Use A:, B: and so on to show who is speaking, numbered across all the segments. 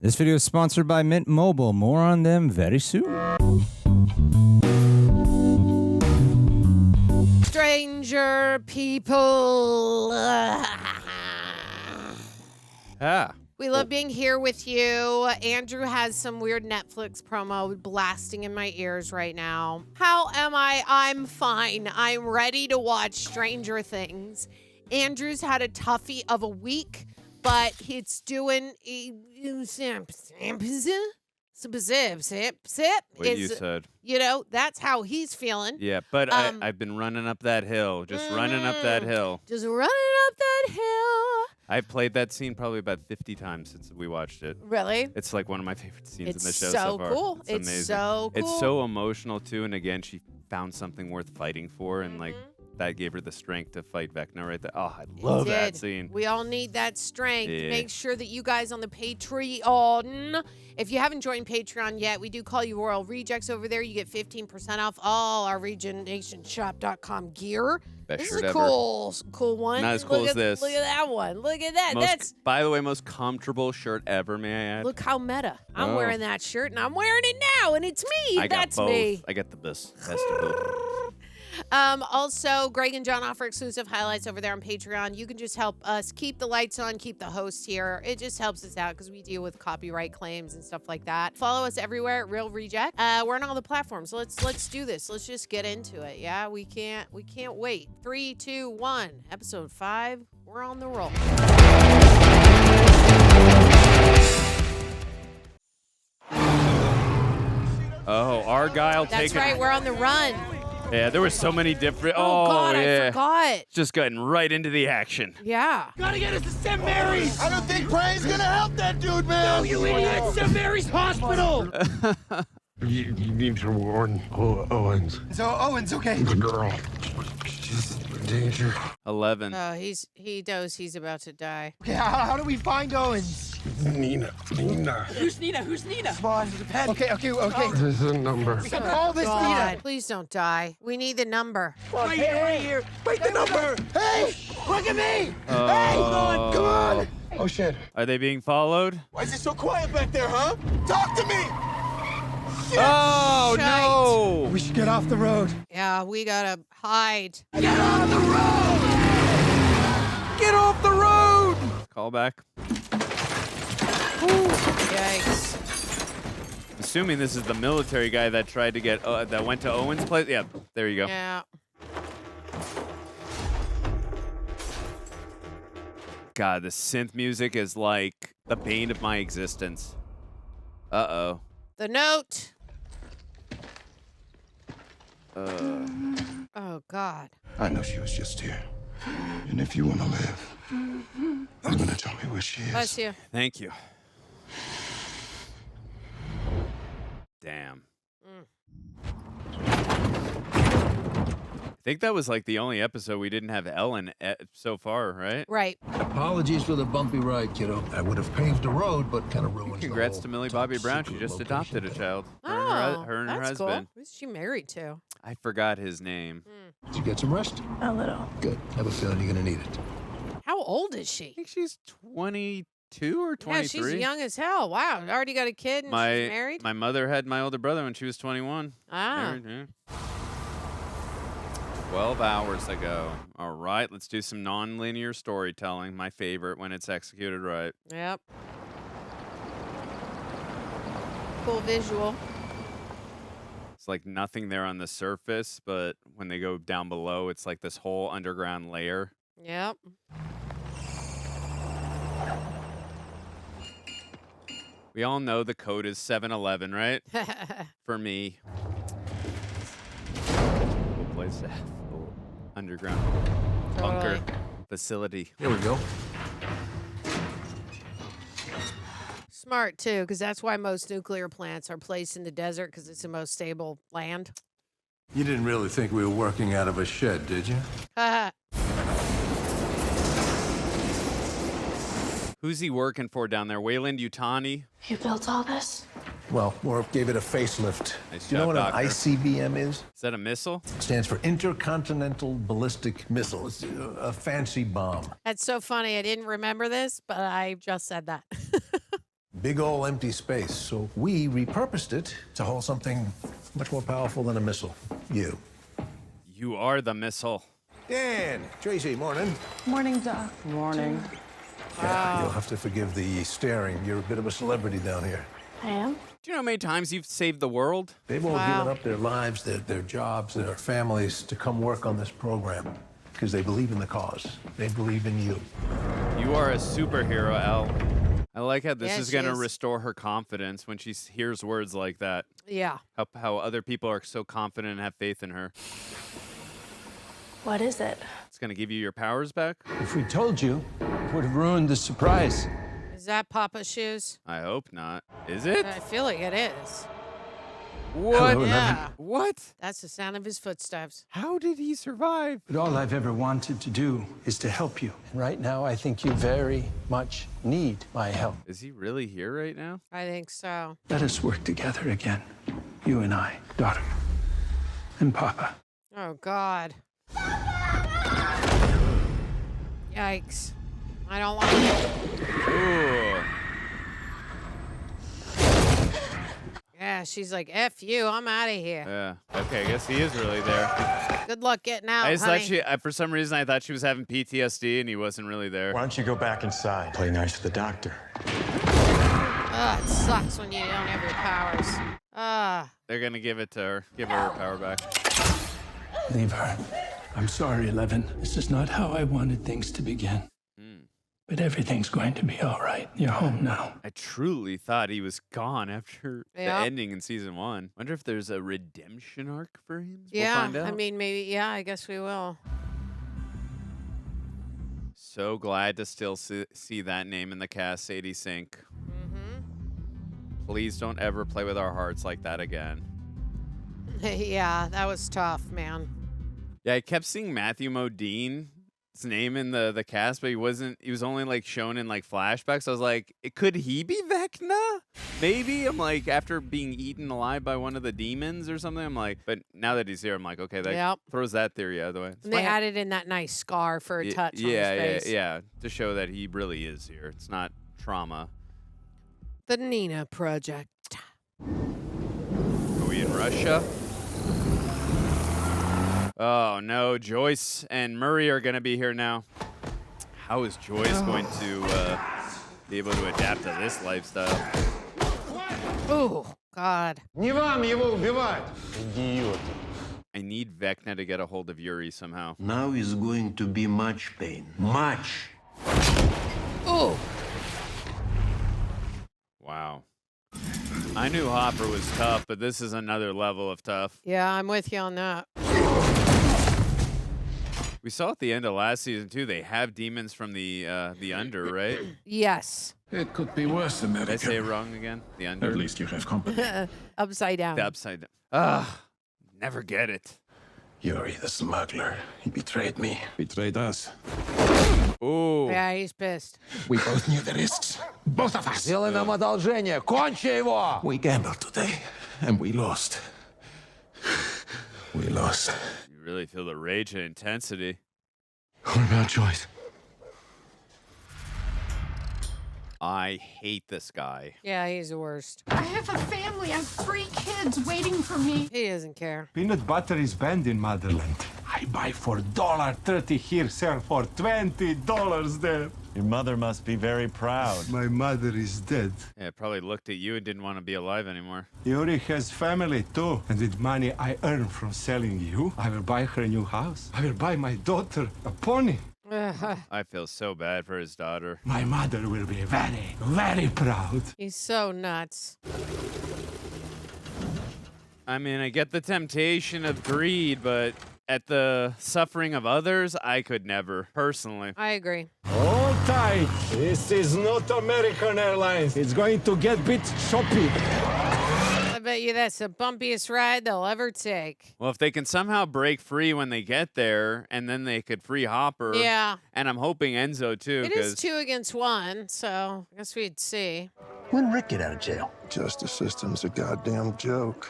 A: This video is sponsored by Mint Mobile. More on them very soon.
B: Stranger people. We love being here with you. Andrew has some weird Netflix promo blasting in my ears right now. How am I? I'm fine. I'm ready to watch Stranger Things. Andrew's had a toughie of a week, but he's doing
C: What you said.
B: You know, that's how he's feeling.
C: Yeah, but I've been running up that hill. Just running up that hill.
B: Just running up that hill.
C: I've played that scene probably about 50 times since we watched it.
B: Really?
C: It's like one of my favorite scenes in the show
B: so
C: so far.
B: Cool.
C: It's amazing.
B: It's so cool.
C: It's so emotional, too. And again, she found something worth fighting for. And like that gave her the strength to fight Vecna right there. Oh, I love that scene.
B: We all need that strength.
C: Yeah.
B: Make sure that you guys on the Patreon, if you haven't joined Patreon yet, we do call you Royal Rejects over there. You get 15% off all our RegenerationShop.com gear.
C: Best
B: This
C: shirt
B: is a
C: ever.
B: cool one.
C: Not as cool as this.
B: Look at that one. Look at that.
C: By the way, most comfortable shirt ever, may I add?
B: Look how meta. I'm wearing that shirt, and I'm wearing it now, and it's me. That's
C: both.
B: me.
C: I got the best of both.
B: Also, Greg and John offer exclusive highlights over there on Patreon. You can just help us keep the lights on, keep the host here. It just helps us out because we deal with copyright claims and stuff like that. Follow us everywhere at Real Reject. We're on all the platforms. Let's do this. Let's just get into it. Yeah, we can't wait. 3, 2, 1. Episode 5. We're on the roll.
C: Oh, Argyle taking...
B: That's right. We're on the run.
C: Yeah, there were so many different...
B: Oh, God,
C: yeah.
B: I forgot.
C: Just getting right into the action.
B: Yeah.
D: Gotta get us to St. Mary's!
E: I don't think praying's gonna help that dude, man!
D: No, you idiot! St. Mary's Hospital!
F: You need to warn Owens.
E: So Owens, okay?
F: The girl. She's in danger.
C: 11.
B: Oh, he knows he's about to die.
E: Okay, how do we find Owens?
F: Nina.
D: Who's Nina?
E: Come on, depend. Okay.
F: There's a number.
E: We can call this
B: God,
E: Nina.
B: please don't die. We need the number.
D: Right here.
E: Wait, the number! Hey! Look at me!
C: Oh.
E: Hey! Come on! Oh, shit.
C: Are they being followed?
E: Why is it so quiet back there, huh? Talk to me!
C: Oh,
B: Shite.
C: no!
E: We should get off the road.
B: Yeah, we gotta hide.
E: Get on the road!
C: Get off the road! Call back.
B: Yikes.
C: Assuming this is the military guy that tried to get, that went to Owens' place. Yeah, there you go.
B: Yeah.
C: God, the synth music is like the bane of my existence. Uh-oh.
B: The note. Oh, God.
E: I know she was just here. And if you want to live, you're gonna tell me where she is.
B: Bless you.
C: Thank you. Damn. I think that was like the only episode we didn't have Ellen so far, right?
B: Right.
G: Apologies for the bumpy ride, kiddo. I would have paved the road, but kind of ruined
C: Congrats
G: the
C: to
G: whole
C: Millie Bobby
G: top
C: Brown. She
G: secret
C: just
G: location
C: adopted a
G: there.
C: child.
B: Oh,
C: Her and her
B: that's
C: husband.
B: cool. Who's she married to?
C: I forgot his name.
G: Did you get some rest?
H: A little.
G: Good. I have a feeling you're gonna need it.
B: How old is she?
C: I think she's 22 or 23.
B: Yeah, she's young as hell. Wow. Already got a kid and she's married?
C: My mother had my older brother when she was 21.
B: Ah.
C: Married, yeah. 12 hours ago. All right, let's do some non-linear storytelling. My favorite when it's executed right.
B: Yep. Cool visual.
C: It's like nothing there on the surface, but when they go down below, it's like this whole underground layer.
B: Yep.
C: We all know the code is 7-Eleven, right? For me. Cool place to have a little underground bunker
B: Totally.
C: facility.
G: Here we go.
B: Smart, too, because that's why most nuclear plants are placed in the desert, because it's the most stable land.
F: You didn't really think we were working out of a shed, did you?
C: Who's he working for down there? Wayland Yutani?
H: You built all this?
F: Well, more gave it a facelift.
C: Nice
F: Do you know
C: job,
F: what
C: Doctor.
F: an ICBM is?
C: Is that a missile?
F: It stands for Intercontinental Ballistic Missile. It's a fancy bomb.
B: That's so funny. I didn't remember this, but I just said that.
F: Big old empty space. So we repurposed it to hold something much more powerful than a missile. You.
C: You are the missile.
F: Dan, Tracy, morning.
H: Morning, Doc.
D: Morning.
F: Yeah, you'll have to forgive the staring. You're a bit of a celebrity down here.
H: I am?
C: Do you know how many times you've saved the world?
F: They've all given up their lives, their jobs, their families to come work on this program because they believe in the cause. They believe in you.
C: You are a superhero, Elle. I like how this
B: Yeah,
C: is
B: she
C: going to
B: is.
C: restore her confidence when she hears words like that.
B: Yeah.
C: How other people are so confident and have faith in her.
H: What is it?
C: It's going to give you your powers back?
A: If we told you, it would have ruined the surprise.
B: Is that Papa's shoes?
C: I hope not. Is it?
B: I feel like it is.
C: What?
B: Yeah.
C: What?
B: That's the sound of his footsteps.
C: How did he survive?
I: But all I've ever wanted to do is to help you. And right now, I think you very much need my help.
C: Is he really here right now?
B: I think so.
I: Let us work together again. You and I, daughter. And Papa.
B: Oh, God. Yikes. I don't like it.
C: Ooh.
B: Yeah, she's like, F you, I'm out of here.
C: Yeah. Okay, I guess he is really there.
B: Good luck getting out,
C: I just
B: honey.
C: thought she, for some reason, I thought she was having PTSD and he wasn't really there.
J: Why don't you go back inside? Play nice with the doctor.
B: Ugh, it sucks when you don't have your powers.
C: They're going to give it to her. Give her her power back.
I: Leave her. I'm sorry, Eleven. This is not how I wanted things to begin. But everything's going to be all right. You're home now.
C: I truly thought he was gone after the
B: Yeah.
C: ending in season 1. Wonder if there's a redemption arc for him?
B: Yeah,
C: We'll find out.
B: I mean, maybe, yeah, I guess we will.
C: So glad to still see that name in the cast, Sadie Sink. Please don't ever play with our hearts like that again.
B: Yeah, that was tough, man.
C: Yeah, I kept seeing Matthew Modine's name in the cast, but he was only like shown in like flashbacks. I was like, could he be Vecna? Maybe. I'm like, after being eaten alive by one of the demons or something, I'm like, but now that he's here, I'm like, okay, that
B: Yep.
C: throws that theory out of the way. It's
B: And they
C: fine.
B: added in that nice scar for a touch on
C: Yeah,
B: his face.
C: yeah, to show that he really is here. It's not trauma.
B: The Nina Project.
C: Are we in Russia? Oh no, Joyce and Murray are gonna be here now. How is Joyce going to be able to adapt to this lifestyle?
B: Oh, God.
J: Не вам его убивать, идиот.
C: I need Vecna to get a hold of Yuri somehow.
E: Now is going to be much pain. Much.
B: Oh.
C: Wow. I knew Hopper was tough, but this is another level of tough.
B: Yeah, I'm with you on that.
C: We saw at the end of last season too. They have demons from the under, right?
B: Yes.
F: It could be worse, America.
C: Did I say it wrong again? The under.
F: At least you have company.
B: Upside down.
C: The upside down. Ugh. Never get it.
F: Yuri, the smuggler. He betrayed me. Betrayed us.
C: Ooh.
B: Yeah, he's pissed.
F: We both knew the risks. Both of us.
G: Сделай нам одолжение, кончи его!
F: We gambled today, and we lost. We lost.
C: You really feel the rage and intensity.
E: What about Joyce?
C: I hate this guy.
B: Yeah, he's the worst.
H: I have a family. I have 3 kids waiting for me.
B: He doesn't care.
K: Peanut butter is banned in motherland. I buy for $1.30 here, sell for $20 there.
J: Your mother must be very proud.
K: My mother is dead.
C: Yeah, probably looked at you and didn't want to be alive anymore.
K: Yuri has family too. And with money I earn from selling you, I will buy her a new house. I will buy my daughter a pony.
C: I feel so bad for his daughter.
K: My mother will be very, very proud.
B: He's so nuts.
C: I mean, I get the temptation of greed, but at the suffering of others, I could never, personally.
B: I agree.
K: Hold tight. This is not American Airlines. It's going to get a bit choppy.
B: I bet you that's the bumpiest ride they'll ever take.
C: Well, if they can somehow break free when they get there, and then they could free Hopper.
B: Yeah.
C: And I'm hoping Enzo, too.
B: It is 2 against 1, so I guess we'd see.
F: When Rick get out of jail?
E: Justice system's a goddamn joke.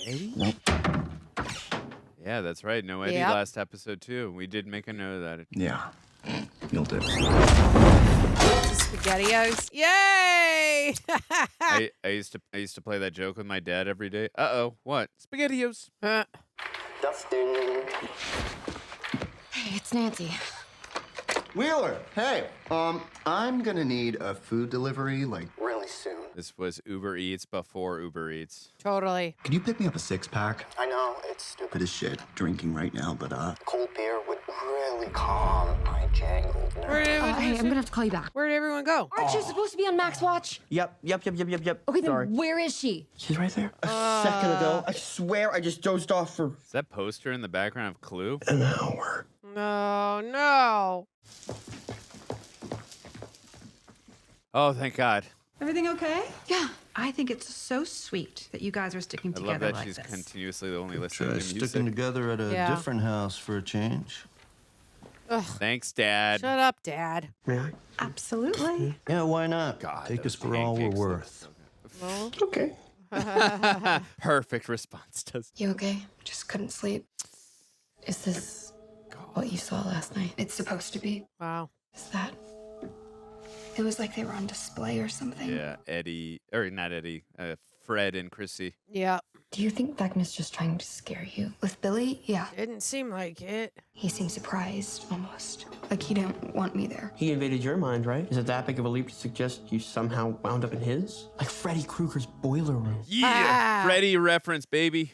C: Eddie? Yeah, that's right. No Eddie
B: Yep.
C: last episode, too. We did make a note of that.
F: Yeah. You'll do.
B: SpaghettiOs. Yay!
C: I used to play that joke with my dad every day. Uh-oh, what? SpaghettiOs.
L: Dustin.
M: Hey, it's Nancy.
L: Wheeler, hey. I'm gonna need a food delivery, like, really soon.
C: This was Uber Eats before Uber Eats.
B: Totally.
L: Could you pick me up a 6-pack?
M: I know, it's stupid.
L: Good as shit drinking right now, but,
M: Cold beer would really calm my jangled nerves.
B: Hey,
M: I'm gonna have to call you back.
B: Where'd everyone go?
M: Aren't you supposed to be on Max Watch?
N: Yep. Okay, then
M: Sorry. Where is she?
N: She's right there. A second ago. I swear I just dozed off for...
C: Is that poster in the background of Clue?
N: an hour.
B: No.
C: Oh, thank God.
O: Everything okay? Yeah. I think it's so sweet that you guys are sticking
C: I
O: together
C: love that
O: like
C: she's
O: this.
C: continuously only listening
P: Try
C: to music.
P: sticking together at a
B: Yeah.
P: different house for a change.
B: Ugh.
C: Thanks, Dad.
B: Shut up, Dad.
N: May I?
O: Absolutely.
P: Yeah, why not?
C: God,
P: Take us
C: those
P: for all we're
C: pancakes look
P: worth.
B: Well,
N: Okay.
C: Perfect response.
M: You okay? Just couldn't sleep. Is this what you saw last night?
O: It's supposed to be.
B: wow.
M: Is that?
O: It was like they were on display or something.
C: Yeah, not Eddie, Fred and Chrissy.
B: Yeah.
M: Do you think Vecna's just trying to scare you?
O: With Billy, yeah.
B: Didn't seem like it.
O: He seemed surprised, almost. Like he didn't want me there.
N: He invaded your mind, right? Is it that big of a leap to suggest you somehow wound up in his? Like Freddy Krueger's boiler room.
C: Yeah, Freddy reference, baby.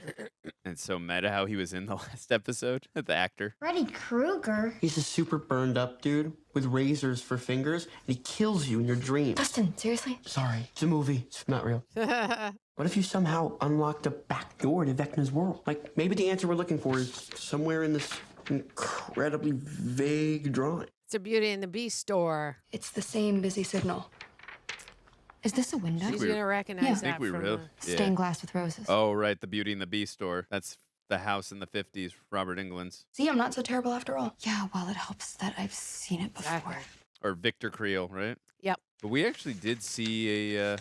C: It's so meta how he was in the last episode, the actor.
M: Freddy Krueger?
N: He's a super burned up dude with razors for fingers, and he kills you in your dreams.
M: Dustin, seriously?
N: Sorry, it's a movie. It's not real. What if you somehow unlocked a back door to Vecna's world? Like, maybe the answer we're looking for is somewhere in this incredibly vague drawing.
B: It's a Beauty and the Beast store.
O: It's the same busy signal.
M: Is this a window?
B: She's gonna recognize
C: I think
B: that
C: we
B: from
C: really.
M: Stained glass with roses.
C: Oh, right, the Beauty and the Beast store. That's the house in the 50s, Robert Englund's.
O: See, I'm not so terrible after all.
M: Yeah, well, it helps that I've seen it before.
B: Exactly.
C: Or Victor Creel, right?
B: Yep.
C: But we actually did see a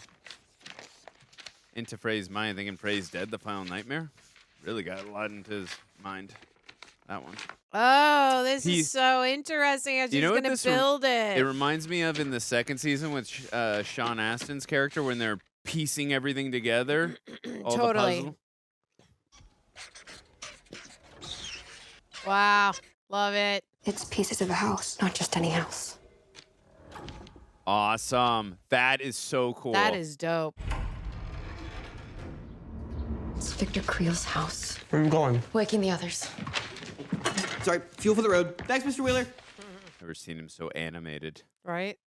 C: into Frey's mind. I think in Frey's Dead, the Final Nightmare. Really got a lot into his mind. That one.
B: Oh, this is so interesting how she's
C: what
B: gonna
C: this
B: build it.
C: It reminds me of in the second season with Sean Astin's character when they're piecing everything together. All
B: Totally.
C: The puzzle.
B: Wow. Love it.
O: It's pieces of a house, not just any house.
C: Awesome. That is so cool.
B: That is dope.
M: It's Victor Creel's house.
N: Where are you going?
M: Waking the others.
N: Sorry, fuel for the road. Thanks, Mr. Wheeler.
C: Never seen him so animated.
B: Right?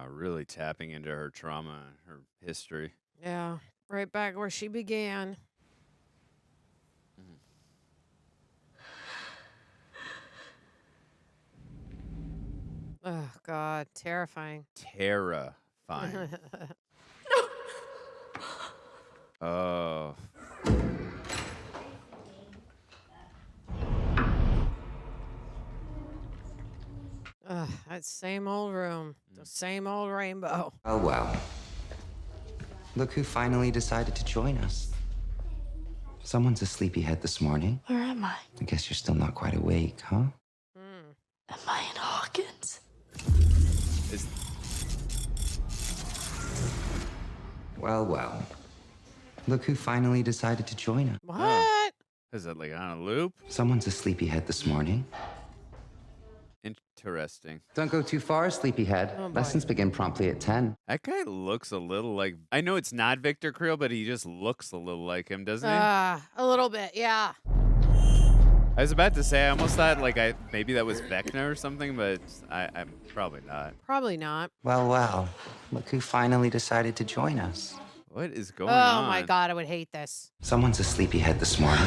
C: Really tapping into her trauma and her history.
B: Yeah. Right back where she began. Oh, God. Terrifying.
C: Terrifying. Oh.
B: That same old room. The same old rainbow.
Q: Oh, well. Look who finally decided to join us. Someone's a sleepyhead this morning.
M: Where am I?
Q: I guess you're still not quite awake, huh?
M: Am I in Hawkins?
Q: Well. Look who finally decided to join us.
B: What?
C: Is that like on a loop?
Q: Someone's a sleepyhead this morning.
C: Interesting.
Q: Don't go too far, sleepyhead.
B: Oh, boy.
Q: Lessons begin promptly at 10.
C: That guy looks a little like. I know it's not Victor Creel, but he just looks a little like him, doesn't he?
B: A little bit, yeah.
C: I was about to say, I almost thought like maybe that was Vecna or something, but I'm probably not.
B: Probably not.
Q: Well. Look who finally decided to join us.
C: What is going on?
B: Oh, my God. I would hate this.
Q: Someone's a sleepyhead this morning.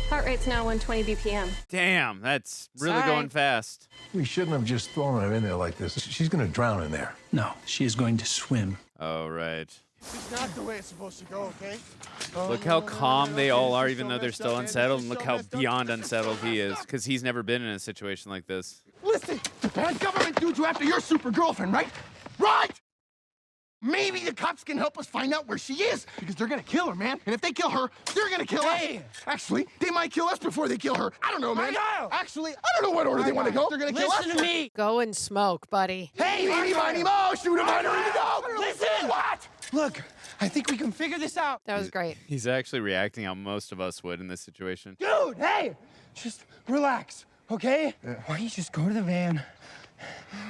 R: Heart rate's now 120 BPM.
C: Damn, that's really
B: Sorry.
C: going fast.
F: We shouldn't have just thrown her in there like this. She's gonna drown in there.
I: No, she is going to swim.
C: Oh, right.
S: It's not the way it's supposed to go, okay?
C: Look how calm they all are, even though they're still unsettled, and look how beyond unsettled he is, because he's never been in a situation like this.
S: Listen, the bad government dudes are after your super girlfriend, right? Right! Maybe the cops can help us find out where she is, because they're gonna kill her, man. And if they kill her, they're gonna kill us. Actually, they might kill us before they kill her. I don't know, man. Actually, I don't know what order they want to go. They're gonna kill us.
D: Listen to me.
B: Go and smoke, buddy.
S: Hey, eeny, miny, mo, shoot 'em, I don't even know.
D: Listen.
S: What?
D: Look, I think we can figure this out.
B: That was great.
C: He's actually reacting how most of us would in this situation.
D: Dude, hey, just relax, okay? Why don't you just go to the van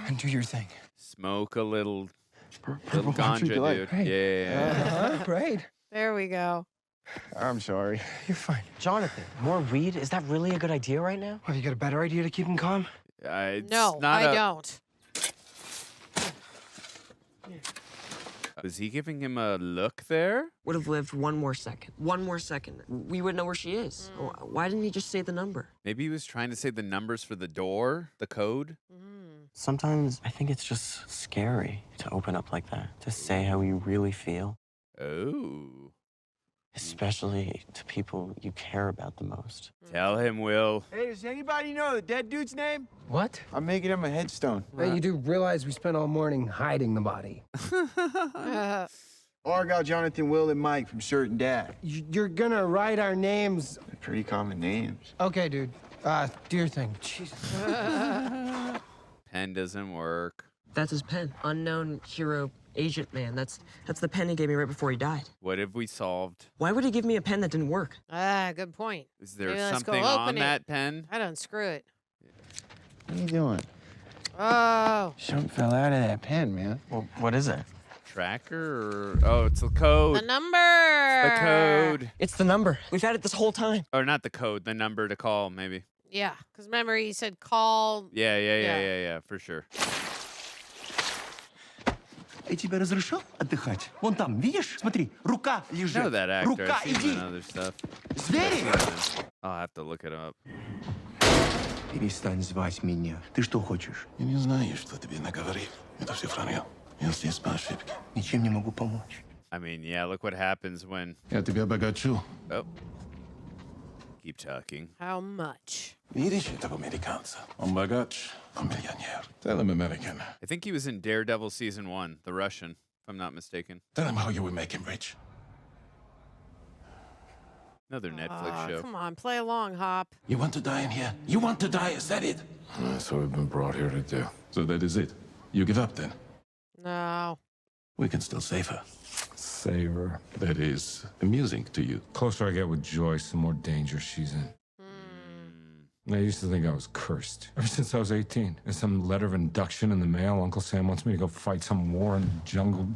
D: and do your thing?
C: Smoke a little
S: Purple
C: ganja, dude.
S: Hey.
C: Yeah.
D: Great.
B: There we go.
S: I'm sorry.
D: You're fine.
T: Jonathan, more weed? Is that really a good idea right now?
D: Have you got a better idea to keep him calm?
B: No, I don't.
C: Is he giving him a look there?
N: Would have lived one more second. One more second. We would know where she is. Why didn't he just say the number?
C: Maybe he was trying to say the numbers for the door, the code.
T: Sometimes I think it's just scary to open up like that, to say how you really feel.
C: Oh.
T: Especially to people you care about the most.
C: Tell him, Will.
S: Hey, does anybody know the dead dude's name?
D: What?
S: I'm making him a headstone.
D: Hey, you do realize we spent all morning hiding the body.
S: Argyle, Jonathan, Will, and Mike from Certain Dad.
D: You're gonna write our names.
S: They're pretty common names.
D: Okay, dude. Do your thing. Jesus.
C: Pen doesn't work.
N: That's his pen. Unknown hero agent man. That's the pen he gave me right before he died.
C: What have we solved?
N: Why would he give me a pen that didn't work?
B: Good point.
C: Is there
B: Maybe let's go
C: something on
B: open it.
C: that pen?
B: I don't screw it.
S: What are you doing?
B: Oh.
S: Something fell out of that pen, man.
T: Well, what is it?
C: Tracker or... Oh, it's the code.
B: The number.
C: The code.
N: It's the number. We've had it this whole time.
C: Or not the code, the number to call, maybe.
B: Yeah, because remember he said call.
C: Yeah, for sure.
U: Я тебя разрешал отдыхать? Вон там, видишь? Смотри, рука
C: I
U: лежит.
C: know that actor.
U: Рука,
C: I've seen him
U: иди.
C: in other stuff.
U: Звери!
C: I'll have to look it up.
U: Перестань звать меня. Ты что хочешь?
E: Я не знаю, что тебе наговорил. Это все вранье. Я здесь по ошибке.
U: Ничем не могу помочь.
C: I mean, yeah, look what happens when...
E: Я тебя обогачу.
C: Oh. Keep talking.
B: How much?
E: Видишь этого американца? Он богач, он миллионер. Tell him American.
C: I think he was in Daredevil Season 1, the Russian, if I'm not mistaken.
E: Tell him how you will make him rich.
C: Another Netflix show.
B: Come on, play along, Hop.
E: You want to die in here? You want to die? Is that it? That's what we've been brought here to do. So that is it. You give up then?
B: No.
E: We can still save her. Save her? That is amusing to you.
K: Closer I get with Joyce, the more danger she's in. I used to think I was cursed. Ever since I was 18. There's some letter of induction in the mail. Uncle Sam wants me to go fight some war in the jungle.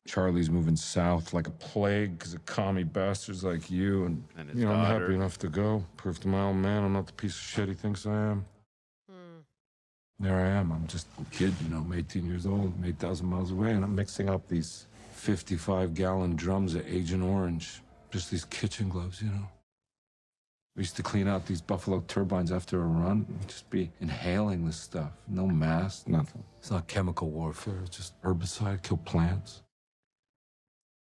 K: Charlie's moving south like a plague because of commie bastards like you. And
C: his
K: you know, I'm
C: daughter.
K: happy enough to go. Prove to my old man I'm not the piece of shit he thinks I am. There I am. I'm just a kid, you know, I'm 18 years old, I'm 8,000 miles away, and I'm mixing up these 55-gallon drums of Agent Orange. Just these kitchen gloves, you know. We used to clean out these Buffalo turbines after a run. We'd just be inhaling this stuff. No mask, nothing. It's not chemical warfare. It's just herbicide, kill plants.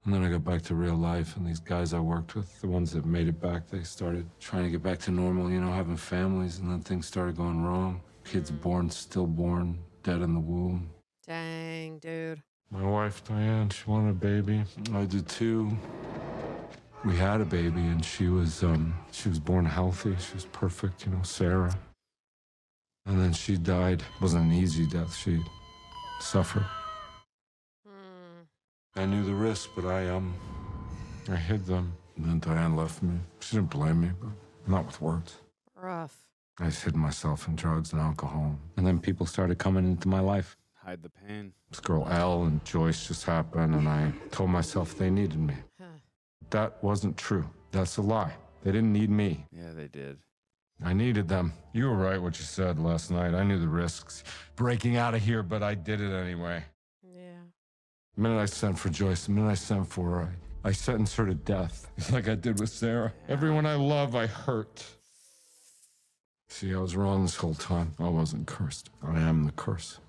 K: And then I got back to real life, and these guys I worked with, the ones that made it back, they started trying to get back to normal, you know, having families, and then things started going wrong. Kids born, stillborn, dead in the womb.
B: Dang, dude.
K: My wife, Diane, she wanted a baby. I did too. We had a baby, and she was born healthy. She was perfect, you know, Sarah. And then she died. It wasn't an easy death. She suffered. I knew the risks, but I hid them. And then Diane left me. She didn't blame me, but not with words.
B: Rough.
K: I just hid myself in drugs and alcohol. And then people started coming into my life.
C: Hide the pain.
K: This girl, Elle, and Joyce just happened, and I told myself they needed me. That wasn't true. That's a lie. They didn't need me.
C: Yeah, they did.
K: I needed them. You were right what you said last night. I knew the risks. Breaking out of here, but I did it anyway.
B: Yeah.
K: The minute I sent for Joyce, the minute I sent for her, I sentenced her to death. Like I did with Sarah. Everyone I love, I hurt. See, I was wrong this whole time. I wasn't cursed. I am the curse.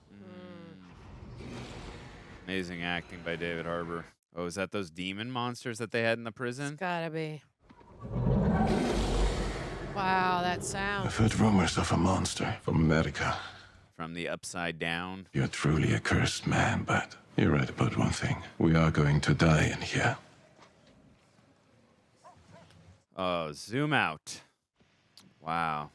C: Amazing acting by David Harbour. Oh, is that those demon monsters that they had in the prison?
B: It's gotta be. Wow, that sound.
E: I've heard rumors of a monster from America.
C: From the Upside Down.
E: You're truly a cursed man, but You're right about one thing. We are going to die in here.
C: Oh, zoom out. Wow.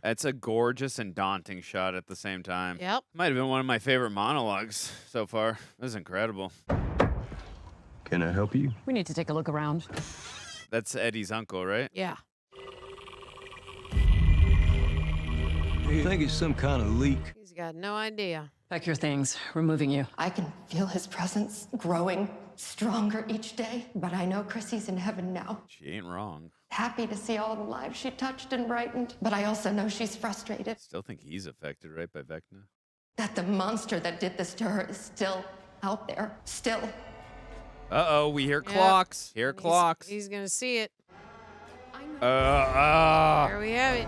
C: That's a gorgeous and daunting shot at the same time.
B: Yep.
C: Might have been one of my favorite monologues so far. This is incredible.
A: Can I help you?
V: We need to take a look around.
C: That's Eddie's uncle, right?
B: Yeah.
A: I think it's some kind of leak.
B: He's got no idea.
V: Pack your things. We're moving you.
M: I can feel his presence growing stronger each day, but I know Chrissy's in heaven now.
C: She ain't wrong.
M: Happy to see all the lives she touched and brightened, but I also know she's frustrated.
C: Still think he's affected, right, by Vecna?
M: That the monster that did this to her is still out there. Still.
C: Uh-oh, we hear clocks. Hear clocks.
B: He's going to see it.
C: There
B: we have it.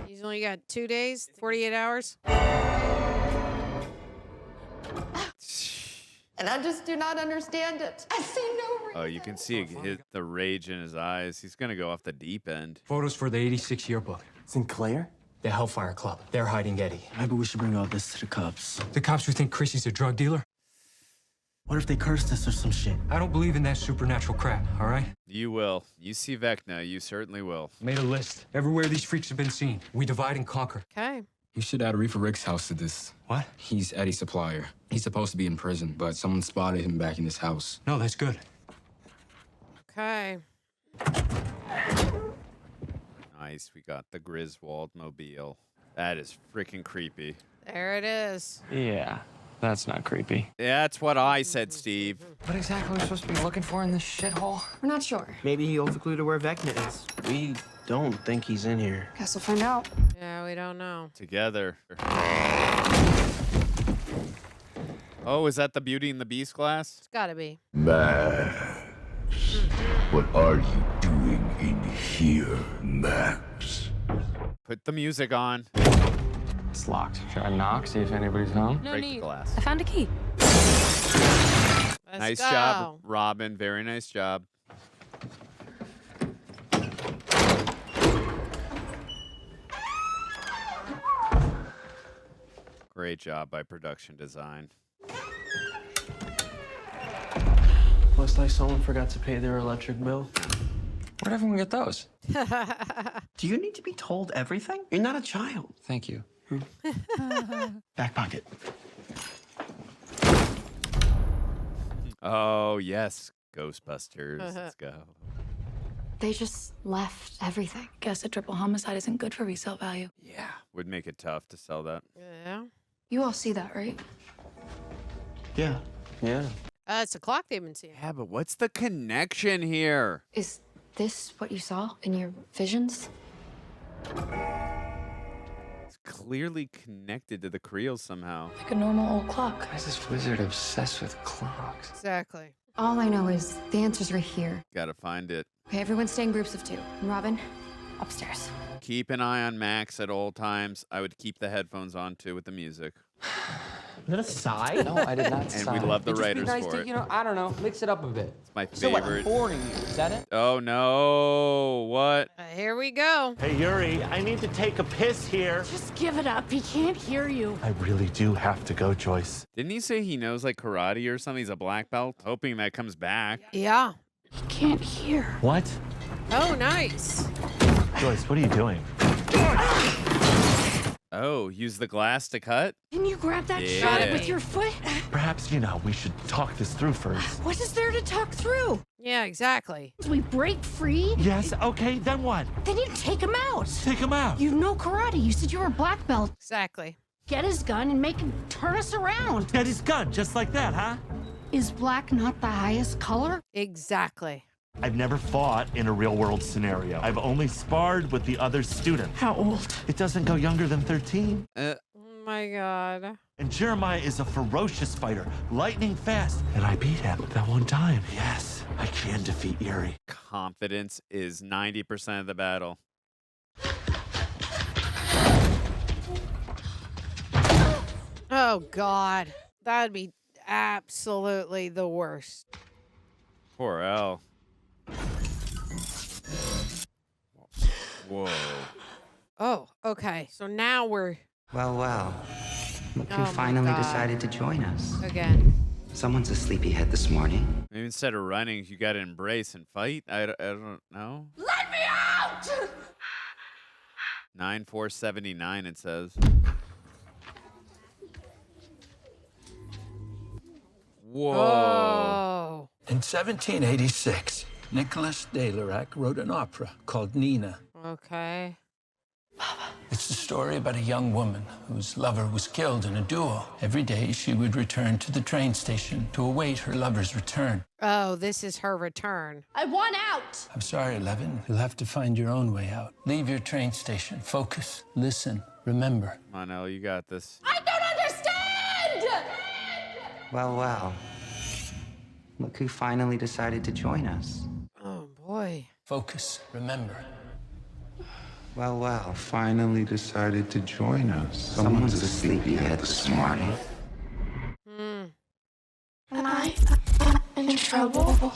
B: He's only got 2 days, 48 hours.
M: And I just do not understand it. I see no reason.
C: Oh, you can see the rage in his eyes. He's going to go off the deep end.
W: Photos for the 86 yearbook.
U: Sinclair?
W: The Hellfire Club. They're hiding Eddie.
U: Maybe we should bring all this to the cops.
W: The cops who think Chrissy's a drug dealer?
U: What if they cursed us or some shit?
W: I don't believe in that supernatural crap, all right?
C: You will. You see Vecna, you certainly will.
W: Made a list. Everywhere these freaks have been seen. We divide and conquer.
B: Okay.
X: You should add Reefer Rick's house to this.
W: What?
X: He's Eddie's supplier. He's supposed to be in prison, but someone spotted him back in his house.
W: No, that's good.
B: Okay.
C: Nice. We got the Griswold mobile. That is freaking creepy.
B: There it is.
T: Yeah, that's not creepy.
C: Yeah, that's what I said, Steve.
T: What exactly are we supposed to be looking for in this shithole?
M: We're not sure.
N: Maybe he holds a clue to where Vecna is. We don't think he's in here.
M: Guess we'll find out.
B: Yeah, we don't know.
C: Together. Oh, is that the Beauty and the Beast glass?
B: It's gotta be.
Y: Max, what are you doing in here, Max?
C: Put the music on.
T: It's locked. Should I knock, see if anybody's home?
B: No
C: Break
B: need.
C: the glass.
V: I found a key.
B: Let's
C: Nice
B: go.
C: job, Robin. Very nice job. Great job by production design.
N: Looks like someone forgot to pay their electric bill.
T: Where'd everyone get those?
N: Do you need to be told everything? You're not a child.
T: Thank you.
N: Back pocket.
C: Oh, yes. Ghostbusters. Let's go.
Z: They just left everything. Guess a triple homicide isn't good for resale value.
C: Yeah. Would make it tough to sell that.
B: Yeah.
Z: You all see that, right?
N: Yeah. Yeah.
B: It's a clock they've been seeing.
C: Yeah, but what's the connection here?
Z: Is this what you saw in your visions?
C: It's clearly connected to the Creels somehow.
Z: Like a normal old clock.
T: Why is this wizard obsessed with clocks?
B: Exactly.
Z: All I know is the answer's right here.
C: Gotta find it.
Z: Okay, everyone stay in groups of 2. And Robin, upstairs.
C: Keep an eye on Max at all times. I would keep the headphones on too with the music.
N: Is that a sigh?
T: No, I did not
C: And
T: sigh.
C: we love the
T: It'd just
C: writers
T: be nice
C: for
T: to,
C: it.
T: You know, I don't know, mix it up a bit.
C: It's my
N: So what, I'm
C: favorite.
N: boring you. Is that it?
C: Oh no! What?
B: Here we go.
J: Hey, Yuri, I need to take a piss here.
H: Just give it up. He can't hear you.
J: I really do have to go, Joyce.
C: Didn't he say he knows like karate or something? He's a black belt. Hoping that comes back.
B: Yeah.
H: He can't hear.
J: What?
B: Oh, nice.
J: Joyce, what are you doing?
C: Oh, use the glass to cut?
H: Can you grab that
C: Yeah.
H: shot with your foot?
J: Perhaps, we should talk this through first.
H: What is there to talk through?
B: Yeah, exactly.
H: We break free?
J: Yes, okay, then what?
H: Then you take him out.
J: Take him out.
H: You know karate. You said you were a black belt.
B: Exactly.
H: Get his gun and make him turn us around.
J: Get his gun, just like that, huh?
H: Is black not the highest color?
B: Exactly.
J: I've never fought in a real-world scenario. I've only sparred with the other students.
H: How old?
J: It doesn't go younger than 13.
B: Oh my God.
J: And Jeremiah is a ferocious fighter, lightning fast. And I beat him that one time. Yes, I can defeat Yuri.
C: Confidence is 90% of the battle.
B: Oh God. That'd be absolutely the worst.
C: Poor Al. Whoa.
B: Oh, okay. So now we're...
Q: Well, Look who finally decided to join us.
B: Again.
Q: Someone's a sleepyhead this morning.
C: Maybe instead of running, you got to embrace and fight. I don't know.
H: Let me out!
C: 9479, it says. Whoa.
I: In 1786, Nicholas de Lerac wrote an opera called Nina.
B: Okay.
I: It's the story about a young woman whose lover was killed in a duel. Every day, she would return to the train station to await her lover's return.
B: Oh, this is her return.
H: I want out!
I: I'm sorry, Levin. You'll have to find your own way out. Leave your train station. Focus. Listen. Remember.
C: Come on, Elle, you got this.
H: I don't understand!
Q: Well, well. Look who finally decided to join us.
B: Oh, boy.
I: Focus. Remember.
Y: Well, well. Finally decided to join us. Someone's a sleepyhead this morning.
B: Mm.
Z: Am I in trouble?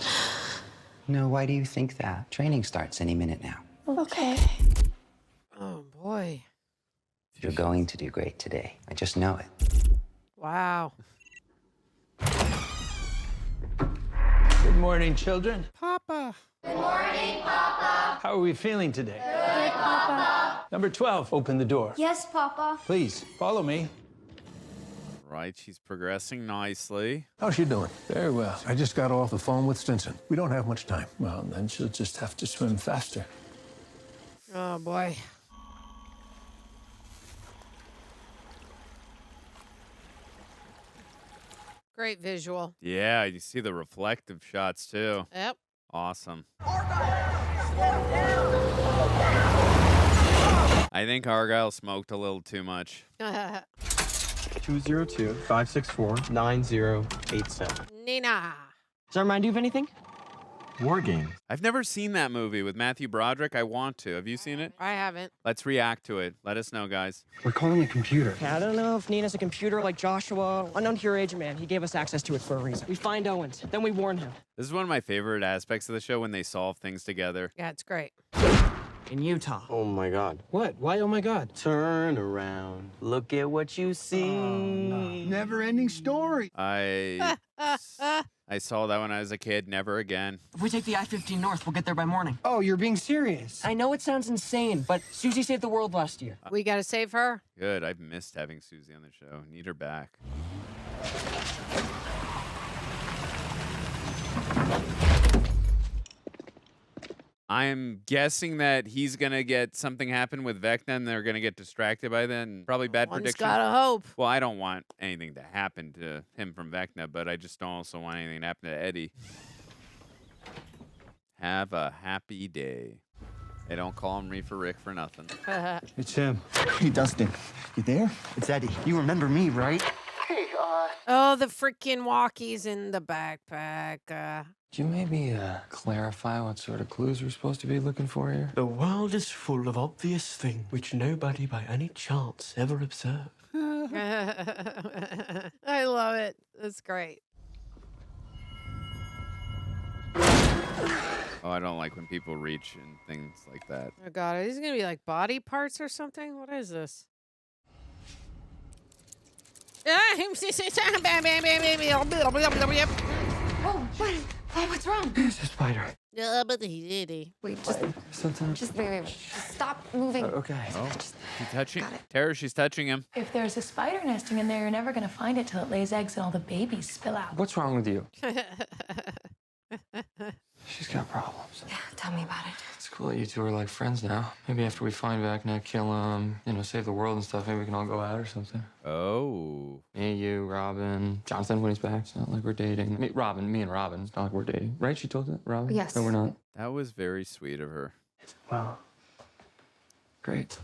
Q: No, why do you think that? Training starts any minute now.
Z: Okay.
B: Oh, boy.
Q: You're going to do great today. I just know it.
B: Wow.
I: Good morning, children.
B: Papa.
H: Good morning, Papa.
I: How are we feeling today?
H: Good, Papa.
I: Number 12, open the door.
H: Yes, Papa.
I: Please, follow me.
C: Right, she's progressing nicely.
F: How's she doing?
I: Very well.
F: I just got off the phone with Stinson. We don't have much time.
I: Well, then she'll just have to swim faster.
B: Oh, boy. Great visual.
C: Yeah, you see the reflective shots, too.
B: Yep.
C: Awesome. I think Argyle smoked a little too much.
T: 202-564-9087.
B: Nina.
T: Does that remind you of anything?
X: War Games.
C: I've never seen that movie with Matthew Broderick. I want to. Have you seen it?
B: I haven't.
C: Let's react to it. Let us know, guys.
F: We're calling a computer.
T: I don't know if Nina's a computer like Joshua. Unknown Hero Agent Man. He gave us access to it for a reason. We find Owens. Then we warn him.
C: This is one of my favorite aspects of the show when they solve things together.
B: Yeah, it's great.
T: In Utah.
X: Oh my God.
F: What? Why, oh my God?
T: Turn around. Look at what you see.
S: Never-ending story.
C: I saw that when I was a kid. Never again.
T: If we take the I-15 north, we'll get there by morning.
S: Oh, you're being serious.
T: I know it sounds insane, but Susie saved the world last year.
B: We got to save her.
C: Good. I've missed having Susie on the show. Need her back. I'm guessing that he's going to get something happen with Vecna and they're going to get distracted by then. Probably bad
B: One's
C: prediction.
B: gotta hope.
C: Well, I don't want anything to happen to him from Vecna, but I just don't also want anything to happen to Eddie. Have a happy day. They don't call him Reefer Rick for nothing.
F: It's him.
S: Hey, Dustin. You there? It's Eddie. You remember me, right? Hey,
B: Oh, the freaking walkies in the backpack.
T: Could you maybe clarify what sort of clues we're supposed to be looking for here? The world is full of obvious things which nobody by any chance ever observed.
B: I love it. That's great.
C: Oh, I don't like when people reach and things like that.
B: Oh, God. Are these going to be like body parts or something? What is this?
Z: Oh, what? Oh, what's wrong?
F: It's a spider.
Z: Wait, just wait. Just stop moving.
T: Okay.
C: Oh, she's touching. Tara, she's touching him.
Z: If there's a spider nesting in there, you're never gonna find it till it lays eggs and all the babies spill out.
T: What's wrong with you? She's got problems.
Z: Yeah, tell me about it.
T: It's cool that you two are like friends now. Maybe after we find Vecna, kill him, save the world and stuff, maybe we can all go out or something.
C: Oh.
T: Me, you, Robin, Jonathan when he's back. It's not like we're dating. Me and Robin. It's not like we're dating. Right? She told it, Robin?
Z: Yes.
T: No, we're not.
C: That was very sweet of her.
T: Well, great.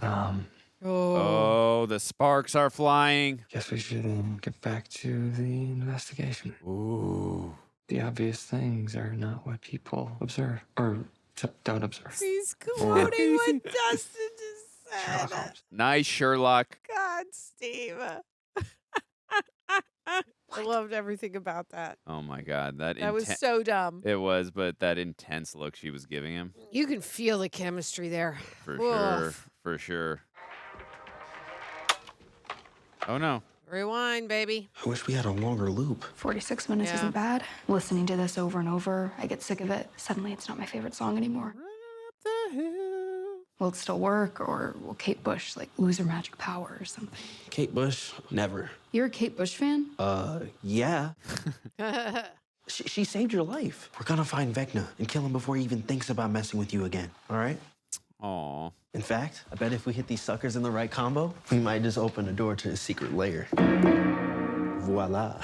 C: Oh, the sparks are flying.
T: Guess we should get back to the investigation.
C: Ooh.
T: The obvious things are not what people observe or don't observe.
B: He's quoting what Dustin just said.
C: Nice, Sherlock.
B: God, Steve. I loved everything about that.
C: Oh my God, that
B: was so dumb.
C: It was, but that intense look she was giving him.
B: You can feel the chemistry there.
C: For sure. For sure. Oh no.
B: Rewind, baby.
N: I wish we had a longer loop.
M: 46 minutes isn't bad. Listening to this over and over, I get sick of it. Suddenly, it's not my favorite song anymore. Will it still work, or will Kate Bush, like, lose her magic power or something?
N: Kate Bush, never.
M: You're a Kate Bush fan?
N: Yeah. She saved your life. We're gonna find Vecna and kill him before he even thinks about messing with you again, all right?
C: Aw.
N: In fact, I bet if we hit these suckers in the right combo, we might just open a door to his secret lair. Voila.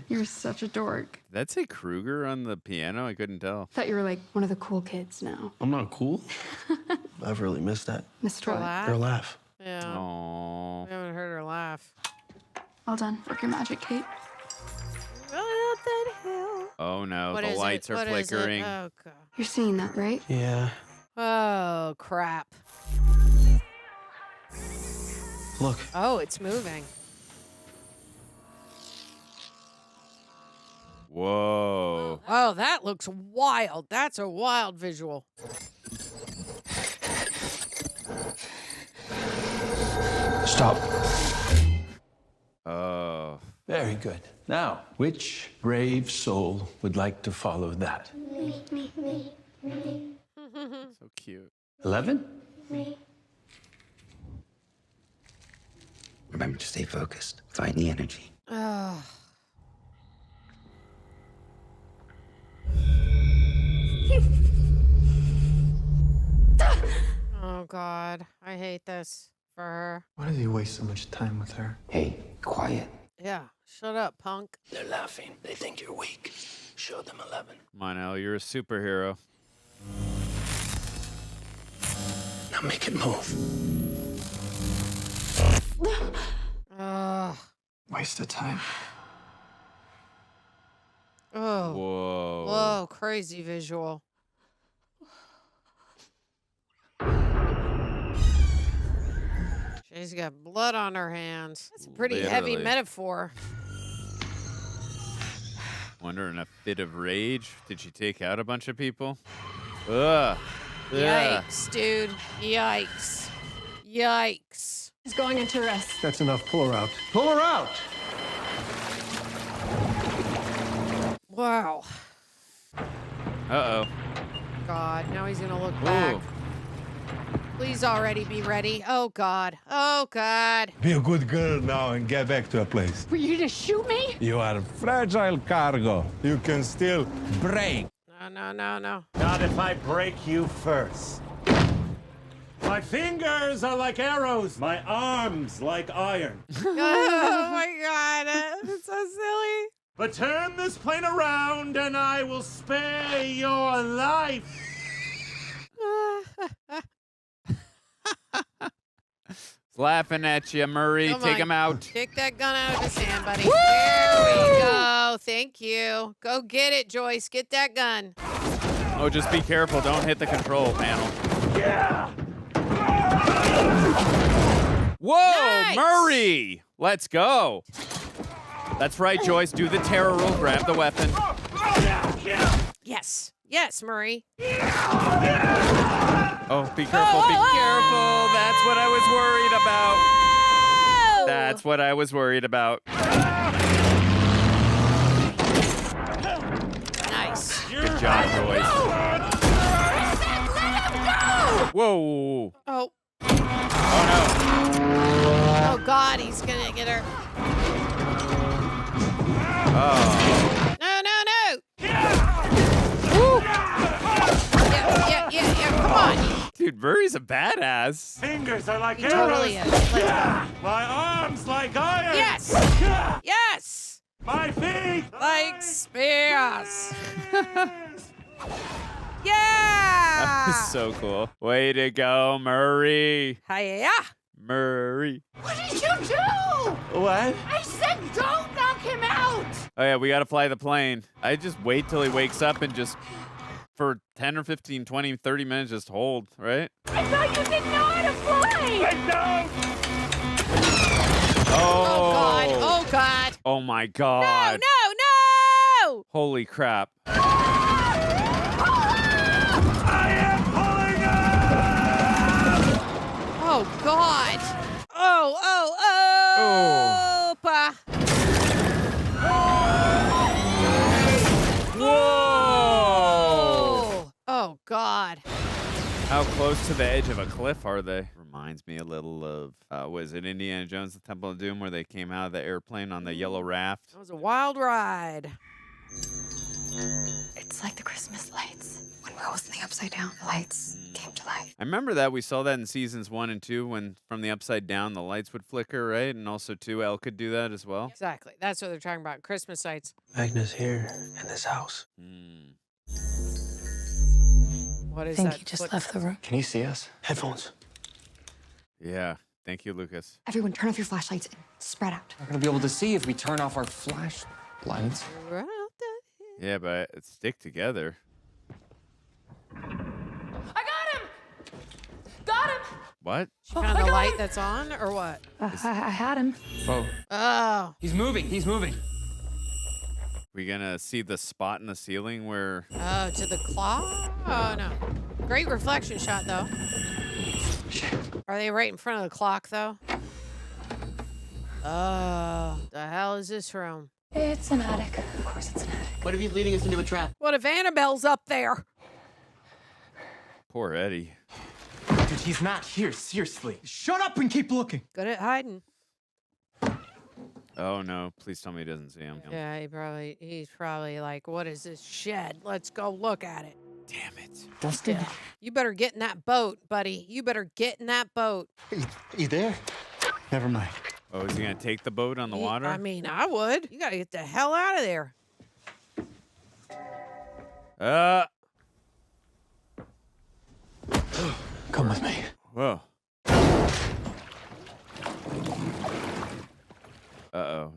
M: You're such a dork.
C: Did that say Kruger on the piano? I couldn't tell.
M: Thought you were, like, one of the cool kids now.
N: I'm not cool. I've really missed that.
M: Missed what?
N: Her laugh.
B: Yeah.
C: Aww.
B: We haven't heard her laugh.
M: Well done. Work your magic, Kate.
C: Oh no,
B: What
C: the
B: is
C: lights
B: it?
C: are
B: What is it?
C: flickering.
B: Oh, God.
M: You're seeing that, right?
N: Yeah.
B: Oh, crap.
N: Look.
B: Oh, it's moving.
C: Whoa.
B: Oh, that looks wild. That's a wild visual.
I: Stop.
C: Oh.
I: Very good. Now, which brave soul would like to follow that?
C: So cute.
I: 11?
Q: Remember to stay focused. Find the energy.
B: Oh. Oh, God. I hate this for her.
T: Why do you waste so much time with her?
Q: Hey, quiet.
B: Yeah. Shut up, punk.
N: They're laughing. They think you're weak. Show them 11.
C: Come on, El, you're a superhero.
N: Now make it move.
T: Waste of time.
B: Oh.
C: Whoa.
B: Whoa, crazy visual. She's got blood on her hands. That's a pretty heavy
C: Literally.
B: metaphor.
C: Wonder in a fit of rage, did she take out a bunch of people? Ugh.
B: Yikes, dude. Yikes. Yikes.
M: He's going into arrest.
F: That's enough. Pull her out.
S: Pull her out!
B: Wow.
C: Uh-oh.
B: God, now he's gonna look back. Please already be ready. Oh, God. Oh, God.
K: Be a good girl now and get back to a place.
H: Were you to shoot me?
K: You are fragile cargo. You can still break.
B: No, no, no, no.
J: Not if I break you first. My fingers are like arrows. My arms like iron.
B: Oh, my God. It's so silly.
J: But turn this plane around and I will spare your life.
C: He's laughing at you, Murray.
B: Come
C: Take
B: on.
C: him out.
B: Take that gun out of his hand, buddy. There we go. Thank you. Go get it, Joyce. Get that gun.
C: Oh, just be careful. Don't hit the control panel.
J: Yeah.
C: Whoa,
B: Nice.
C: Murray! Let's go. That's right, Joyce. Do the terror roll. Grab the weapon.
B: Yes. Yes, Murray.
C: Oh, be careful. Be careful. That's what I was worried about. That's what I was worried about.
B: Nice.
C: Good job, Joyce. Whoa.
B: Oh.
C: Oh, no.
B: Oh, God. He's going to get her.
C: Oh.
B: No, no, no. Woo. Yeah. Come on.
C: Dude, Murray's a badass.
J: Fingers are like
B: He
J: arrows.
B: totally is. Let's go.
J: My arms like iron.
B: Yes. Yes.
J: My feet
B: Like spears.
C: That
B: Yeah.
C: was so cool. Way to go, Murray.
B: Hiya.
C: Murray.
H: What did you do?
J: What?
H: I said don't knock him out!
C: Oh, yeah, we got to fly the plane. I just wait till he wakes up and just, for 10 or 15, 20, 30 minutes, just hold, right?
H: I thought you didn't know how to fly!
J: I don't!
B: Oh, God. Oh, God.
C: Oh, my God.
B: No.
C: Holy crap.
J: I am pulling up!
B: Oh, God. Oh.
C: Oh.
B: Pa.
C: close to the edge of a cliff, are they? Reminds me a little of, was it Indiana Jones, the Temple of Doom, where they came out of the airplane on the yellow raft?
B: That was a wild ride.
Z: It's like the Christmas lights. When Will was in the Upside Down, the lights came to life.
C: I remember that. We saw that in seasons 1 and 2 when from the Upside Down, the lights would flicker, right? And also, too, Elle could do that as well.
B: Exactly. That's what they're talking about. Christmas lights.
F: Vecna's here in this house.
B: What is
Z: I think
B: that?
Z: he just left the room.
F: Can you see us? Headphones.
C: Yeah. Thank you, Lucas.
M: Everyone, turn off your flashlights and spread out.
T: We're gonna be able to see if we turn off our flashlights.
C: Yeah, but stick together.
Z: I got him! Got him!
C: What?
B: She found the light that's on, or what?
Z: I had him.
T: Oh.
B: Oh.
T: He's moving. He's moving.
C: We gonna see the spot in the ceiling where...
B: Oh, to the clock? Oh, no. Great reflection shot, though. Are they right in front of the clock, though? Oh, the hell is this room?
Z: It's an attic. Of course it's an attic.
N: What if he's leading us into a trap?
B: What if Annabelle's up there?
C: Poor Eddie.
F: Dude, he's not here, seriously. Shut up and keep looking.
B: Good at hiding.
C: Oh, no. Please tell me he doesn't see him.
B: Yeah, he's probably like, what is this shed? Let's go look at it.
C: Damn it.
F: Dustin?
B: Yeah. You better get in that boat, buddy. You better get in that boat.
F: You there? Never mind.
C: Oh, is he gonna take the boat on the water?
B: I mean, I would. You gotta get the hell out of there.
F: Come with me.
C: Whoa. Uh-oh.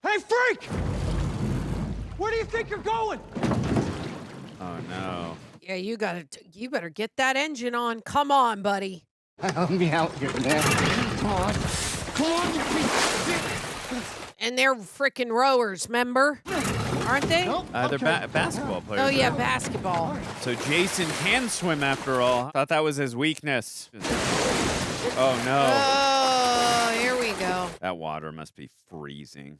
F: Hey, freak! Where do you think you're going?
C: Oh, no.
B: Yeah, you better get that engine on. Come on, buddy.
F: Help me out here, man. Come on. Come on, you
B: And they're freaking rowers, remember? Aren't they?
F: Nope.
C: They're basketball players.
B: Oh, yeah,
C: right?
B: basketball.
C: So Jason can swim after all. Thought that was his weakness. Oh, no.
B: Oh, here we go.
C: That water must be freezing.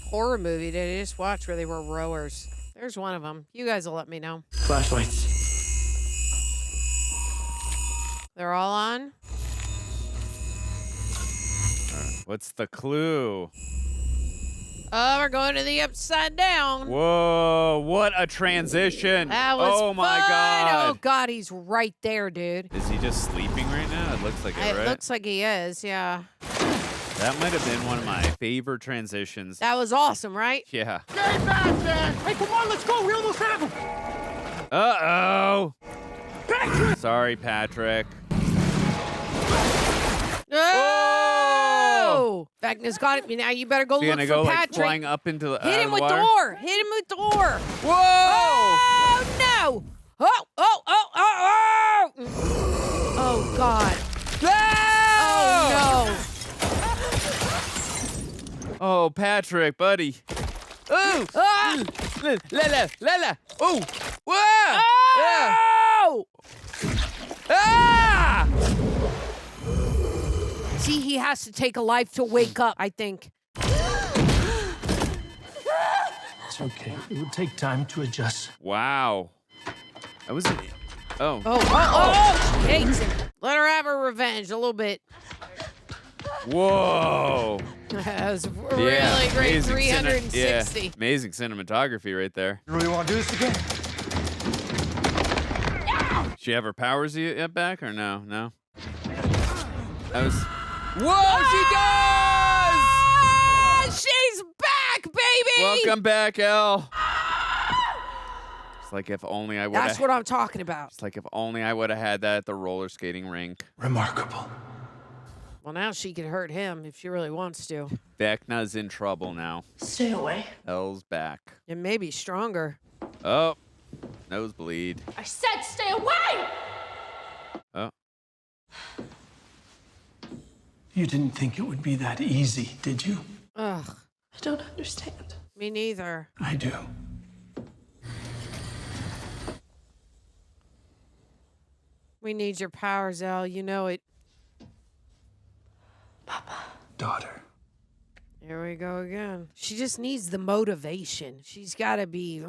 B: Horror movie did I just watch where they were rowers? There's one of them. You guys will let me know.
N: Flashlights.
B: They're all on?
C: What's the clue?
B: Oh, we're going to the Upside Down.
C: Whoa, what a transition.
B: That was
C: Oh, my
B: fun.
C: God.
B: Oh, God, he's right there, dude.
C: Is he just sleeping right now? It looks like it, right?
B: It looks like he is, yeah.
C: That might have been one of my favorite transitions.
B: That was awesome, right?
C: Yeah.
F: Stay back, man! Hey, come on, let's go! We almost have him!
C: Uh-oh.
F: Patrick!
C: Sorry, Patrick.
B: Oh! Vecna's got it. Now you better go
C: So you're
B: look
C: gonna
B: for
C: go
B: Patrick.
C: like flying up into the
B: Hit him
C: the
B: with
C: water?
B: door. Hit him with door.
C: Whoa!
B: Oh, no! Oh, oh, oh, oh, oh! Oh, God. Oh, no.
C: Oh, Patrick, buddy. Ooh!
B: Ah!
C: La. Ooh! Whoa!
B: Oh!
C: Ah!
B: See, he has to take a life to wake up, I think.
F: It's okay. It would take time to adjust.
C: Wow. That was an... Oh.
B: Oh, she hates him. Let her have her revenge a little bit.
C: Whoa.
B: That was really great.
C: amazing
B: 360.
C: Amazing cinematography right there.
F: You really want to do this again?
C: She have her powers yet back or no? No. That was... Whoa, she does!
B: She's back, baby!
C: Welcome back, Elle. It's like if only I would have...
B: That's what I'm talking about.
C: It's like if only I would have had that at the roller skating rink.
F: Remarkable.
B: Well, now she can hurt him if she really wants to.
C: Vecna's in trouble now.
Z: Stay away.
C: Elle's back.
B: And maybe stronger.
C: Oh, nosebleed.
Z: I said stay away!
C: Oh.
F: You didn't think it would be that easy, did you?
B: Ugh.
Z: I don't understand.
B: Me neither.
F: I do.
B: We need your powers, Elle. You know it.
F: Daughter.
B: Here we go again. She just needs the motivation. She's got to be...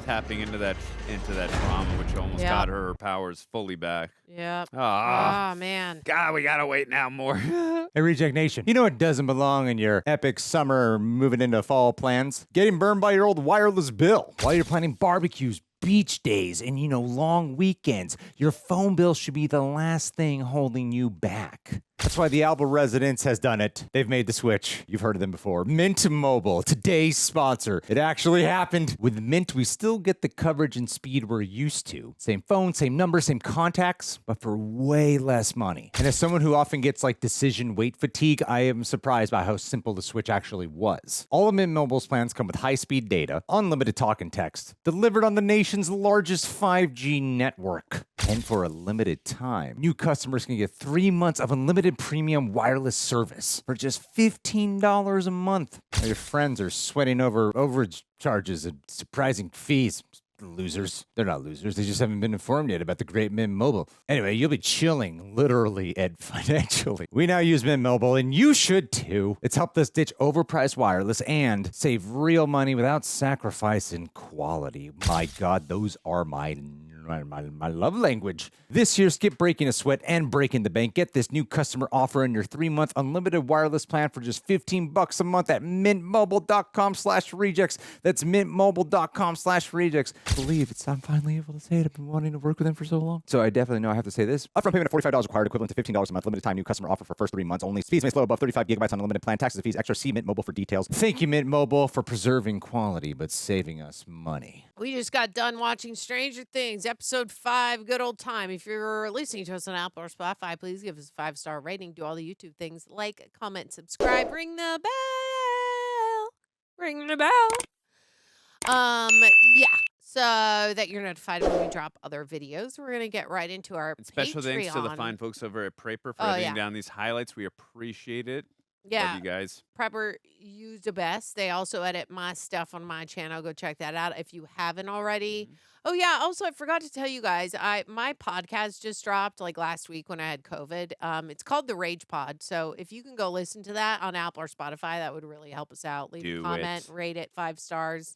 C: tapping into that trauma, which almost got her powers fully back.
B: Yep.
C: Ah,
B: man.
C: God, we gotta wait now more.
D: Hey, Reject Nation, you know what doesn't belong in your epic summer moving into fall plans? Getting burned by your old wireless bill. While you're planning barbecues, beach days, and, long weekends, your phone bill should be the last thing holding you back. That's why the Alva Residence has done it. They've made the switch. You've heard of them before. Mint Mobile, today's sponsor. It actually happened. With Mint, we still get the coverage and speed we're used to. Same phone, same number, same contacts, but for way less money. And as someone who often gets decision weight fatigue, I am surprised by how simple the switch actually was. All of Mint Mobile's plans come with high-speed data, unlimited talk and text, delivered on the nation's largest 5G network. And for a limited time, new customers can get 3 months of unlimited premium wireless service for just $15 a month. Your friends are sweating over overage charges and surprising fees. Losers. They're not losers. They just haven't been informed yet about the great Mint Mobile. Anyway, you'll be chilling, literally and financially. We now use Mint Mobile, and you should too. It's helped us ditch overpriced wireless and save real money without sacrificing quality. My God, those are my love language. This year, skip breaking a sweat and breaking the bank. Get this new customer offer in your 3-month unlimited wireless plan for just $15 a month at mintmobile.com/rejects. That's mintmobile.com/rejects. Believe I'm finally able to say it. I've been wanting to work with them for so long. So I definitely know I have to say this. Upfront payment of $45 required, equivalent to $15 a month. Limited time new customer offer for first 3 months only. Speeds may slow above 35 gigabytes on unlimited plan. Taxes and fees extra. See Mint Mobile for details. Thank you, Mint Mobile, for preserving quality but saving us money.
B: We just got done watching Stranger Things, episode 5, good old time. If you're listening to us on Apple or Spotify, please give us a 5-star rating. Do all the YouTube things, like, comment, subscribe, ring the bell. Ring the bell. Yeah. So that you're notified when we drop other videos. We're gonna get right into our
C: Special
B: Patreon.
C: thanks to the fine folks over at Praper for editing down these highlights. We appreciate it.
B: Yeah.
C: Love you guys.
B: Prepper used the best. They also edit my stuff on my channel. Go check that out if you haven't already. Oh yeah. Also, I forgot to tell you guys, my podcast just dropped last week when I had COVID. It's called The Rage Pod. So if you can go listen to that on Apple or Spotify, that would really help us out. Leave a comment, rate it 5 stars.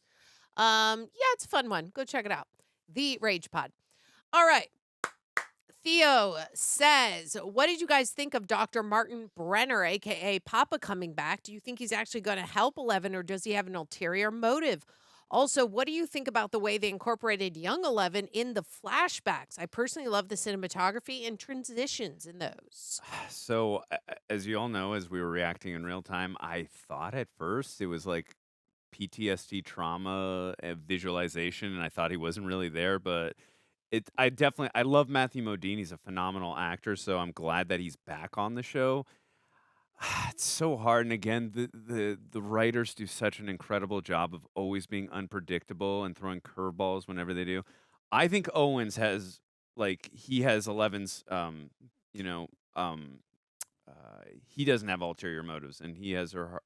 B: Yeah, it's a fun one. Go check it out. The Rage Pod. All right. Theo says, what did you guys think of Dr. Martin Brenner, a.k.a. Papa, coming back? Do you think he's actually going to help Eleven, or does he have an ulterior motive? Also, what do you think about the way they incorporated young Eleven in the flashbacks? I personally love the cinematography and transitions in those.
C: So, as you all know, as we were reacting in real time, I thought at first it was PTSD trauma visualization, and I thought he wasn't really there, but I love Matthew Modine. He's a phenomenal actor, so I'm glad that he's back on the show. It's so hard, and again, the writers do such an incredible job of always being unpredictable and throwing curveballs whenever they do. I think Owens has he has Eleven's he doesn't have ulterior motives, and he has her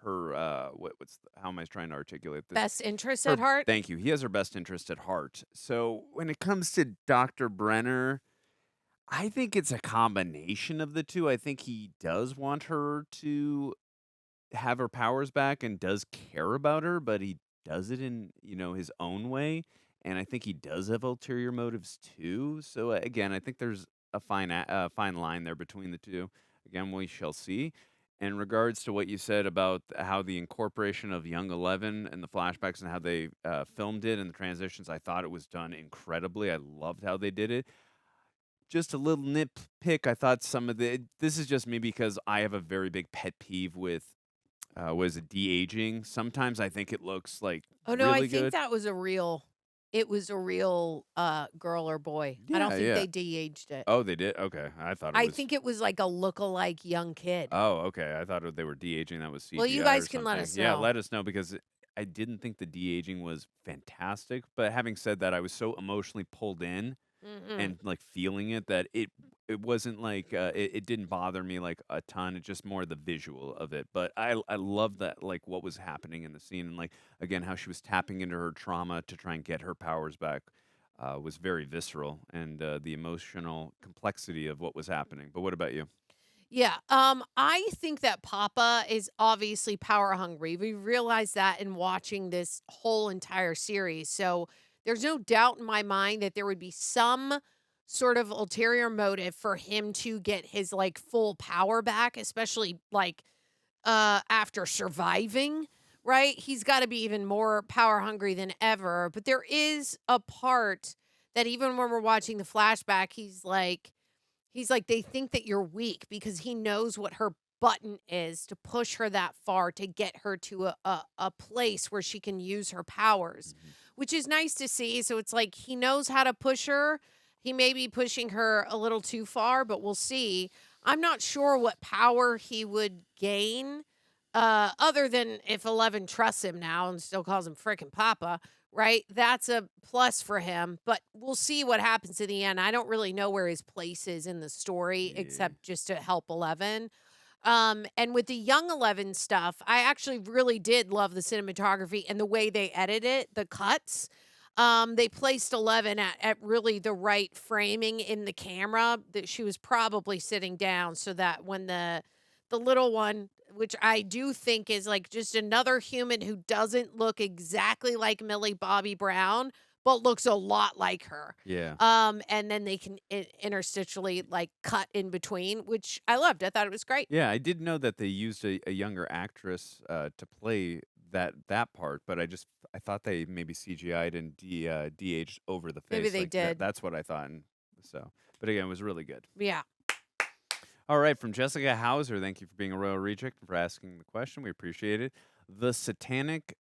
C: how am I trying to articulate this?
B: Best interest at heart?
C: Thank you. He has her best interest at heart. So when it comes to Dr. Brenner, I think it's a combination of the two. I think he does want her to have her powers back and does care about her, but he does it in, his own way. And I think he does have ulterior motives too. So again, I think there's a fine line there between the two. Again, we shall see. In regards to what you said about how the incorporation of Young Eleven and the flashbacks and how they filmed it and the transitions, I thought it was done incredibly. I loved how they did it. Just a little nitpick. I thought this is just me because I have a very big pet peeve with, de-aging. Sometimes I think it looks
B: oh no,
C: really
B: I think
C: good.
B: that was a real girl or boy. I don't think they de-aged it.
C: Oh, they did? Okay. I
B: think it was like a look-alike young kid.
C: Oh, okay. I thought they were de-aging. That was CGI.
B: Well, you guys can let us know.
C: Yeah, let us know, because I didn't think the de-aging was fantastic. But having said that, I was so emotionally pulled in and feeling it that it wasn't it didn't bother me a ton. It's just more the visual of it. But I love that what was happening in the scene, and again how she was tapping into her trauma to try and get her powers back was very visceral, and the emotional complexity of what was happening. But what about you?
B: Yeah, I think that Papa is obviously power hungry. We realized that in watching this whole entire series. So there's no doubt in my mind that there would be some sort of ulterior motive for him to get his like full power back, especially like after surviving, right? He's got to be even more power hungry than ever. But there is a part that even when we're watching the flashback, he's like, they think that you're weak because he knows what her button is to push her that far to get her to a place where she can use her powers, which is nice to see. So it's like he knows how to push her. He may be pushing her a little too far, but we'll see. I'm not sure what power he would gain other than if 11 trusts him now and still calls him frickin' Papa. Right? That's a plus for him, but we'll see what happens in the end. I don't really know where his place is in the story except just to help 11. And with the young 11 stuff, I actually really did love the cinematography and the way they edited it, the cuts. They placed 11 at really the right framing in the camera, that she was probably sitting down so that when the little one, which I do think is like just another human who doesn't look exactly like Millie Bobby Brown, but looks a lot like her.
C: Yeah.
B: And then they can interstitially like cut in between, which I loved. I thought it was great.
C: Yeah, I did know that they used a younger actress to play that part, but I thought they maybe CGI'd and de-aged over the face.
B: Maybe they did.
C: That's what I thought. And so, but again, it was really good.
B: Yeah.
C: All right, from Jessica Hauser, thank you for being a Royal Reject and for asking the question. We appreciate it. The Satanic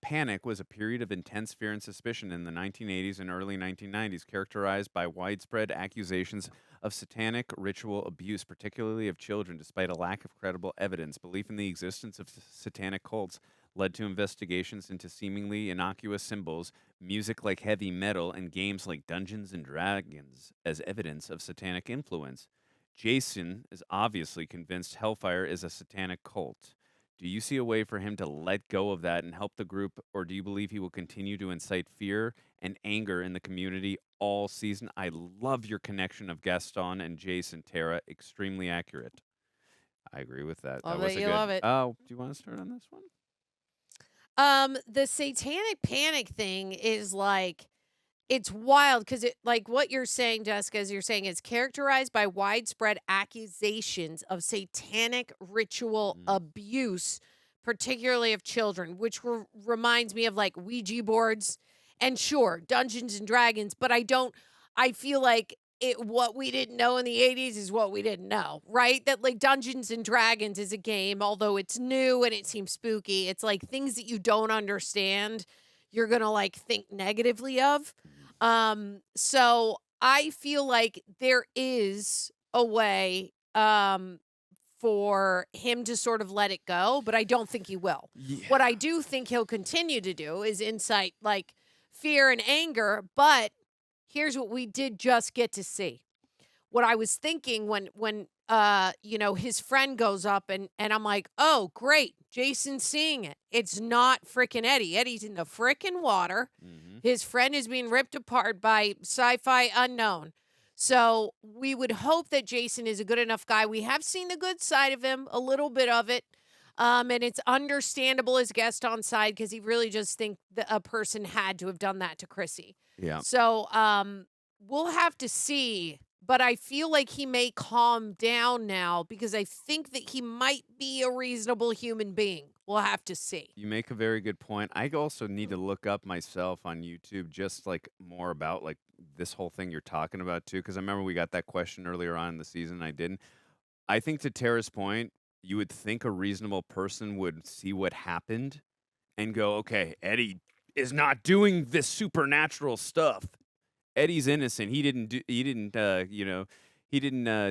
C: Panic was a period of intense fear and suspicion in the 1980s and early 1990s, characterized by widespread accusations of satanic ritual abuse, particularly of children, despite a lack of credible evidence. Belief in the existence of satanic cults led to investigations into seemingly innocuous symbols, music like heavy metal, and games like Dungeons and Dragons as evidence of satanic influence. Jason is obviously convinced Hellfire is a satanic cult. Do you see a way for him to let go of that and help the group, or do you believe he will continue to incite fear and anger in the community all season? I love your connection of Gaston and Jason, Tara. Extremely accurate. I agree with that.
B: Love
C: that was
B: it,
C: a
B: you
C: good.
B: love it.
C: Oh, do you want to start on this one?
B: The Satanic Panic thing is like, it's wild because it, like what you're saying, Jessica, is you're saying it's characterized by widespread accusations of satanic ritual abuse, particularly of children, which reminds me of like Ouija boards and sure, Dungeons and Dragons, but I feel like what we didn't know in the 80s is what we didn't know, right? That like Dungeons and Dragons is a game, although it's new and it seems spooky. It's like things that you don't understand, you're going to like think negatively of. So I feel like there is a way for him to sort of let it go, but I don't think he will.
C: Yeah.
B: What I do think he'll continue to do is incite like fear and anger, but here's what we did just get to see. What I was thinking when his friend goes up and I'm like, oh, great, Jason's seeing it. It's not frickin' Eddie. Eddie's in the frickin' water.
C: Mm-hmm.
B: His friend is being ripped apart by sci-fi unknown. So we would hope that Jason is a good enough guy. We have seen the good side of him, a little bit of it. And it's understandable as Gaston's side because he really just think that a person had to have done that to Chrissy.
C: Yeah.
B: So we'll have to see. But I feel like he may calm down now because I think that he might be a reasonable human being. We'll have to see.
C: You make a very good point. I also need to look up myself on YouTube just like more about like this whole thing you're talking about too, because I remember we got that question earlier on in the season. I didn't. I think to Tara's point, you would think a reasonable person would see what happened and go, okay, Eddie is not doing this supernatural stuff. Eddie's innocent. He didn't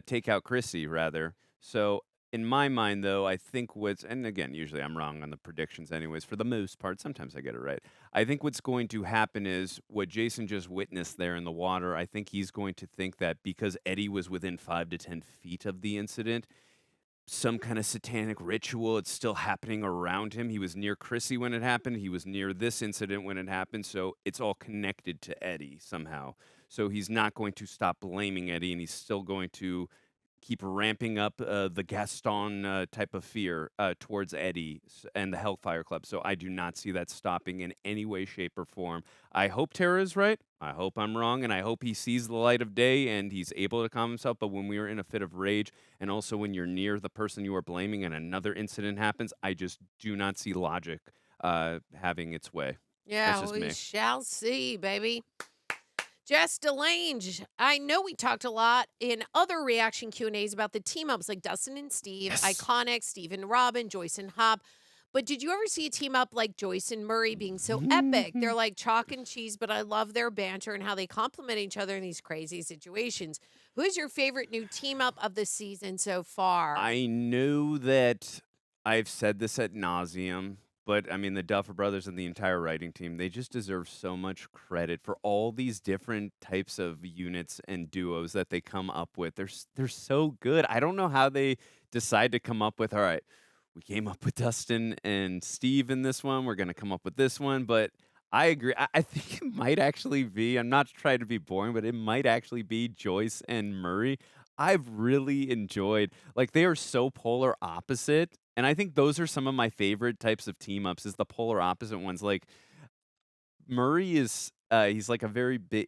C: take out Chrissy, rather. So in my mind, though, I think and again, usually I'm wrong on the predictions anyways, for the most part. Sometimes I get it right. I think what's going to happen is what Jason just witnessed there in the water. I think he's going to think that because Eddie was within 5 to 10 feet of the incident, some kind of satanic ritual, it's still happening around him. He was near Chrissy when it happened. He was near this incident when it happened. So it's all connected to Eddie somehow. So he's not going to stop blaming Eddie, and he's still going to keep ramping up the Gaston type of fear towards Eddie and the Hellfire Club. So I do not see that stopping in any way, shape, or form. I hope Tara is right. I hope I'm wrong, and I hope he sees the light of day and he's able to calm himself. But when we are in a fit of rage, and also when you're near the person you are blaming and another incident happens, I just do not see logic having its way.
B: Yeah,
C: That's just
B: we
C: me.
B: shall see, baby. Jess DeLange, I know we talked a lot in other reaction Q&As about the team-ups like Dustin and Steve, iconic, Steve and Robin, Joyce and Hop. But did you ever see a team-up like Joyce and Murray being so epic? They're like chalk and cheese, but I love their banter and how they complement each other in these crazy situations. Who's your favorite new team-up of the season so far?
C: I know that I've said this ad nauseum, but I mean, the Duffer Brothers and the entire writing team, they just deserve so much credit for all these different types of units and duos that they come up with. They're so good. I don't know how they decide to come up with, all right, we came up with Dustin and Steve in this one. We're going to come up with this one. But I agree. I think it might actually be, I'm not trying to be boring, but it might actually be Joyce and Murray. I've really enjoyed, like, they are so polar opposite. And I think those are some of my favorite types of team ups is the polar opposite ones. Like Murray is, he's like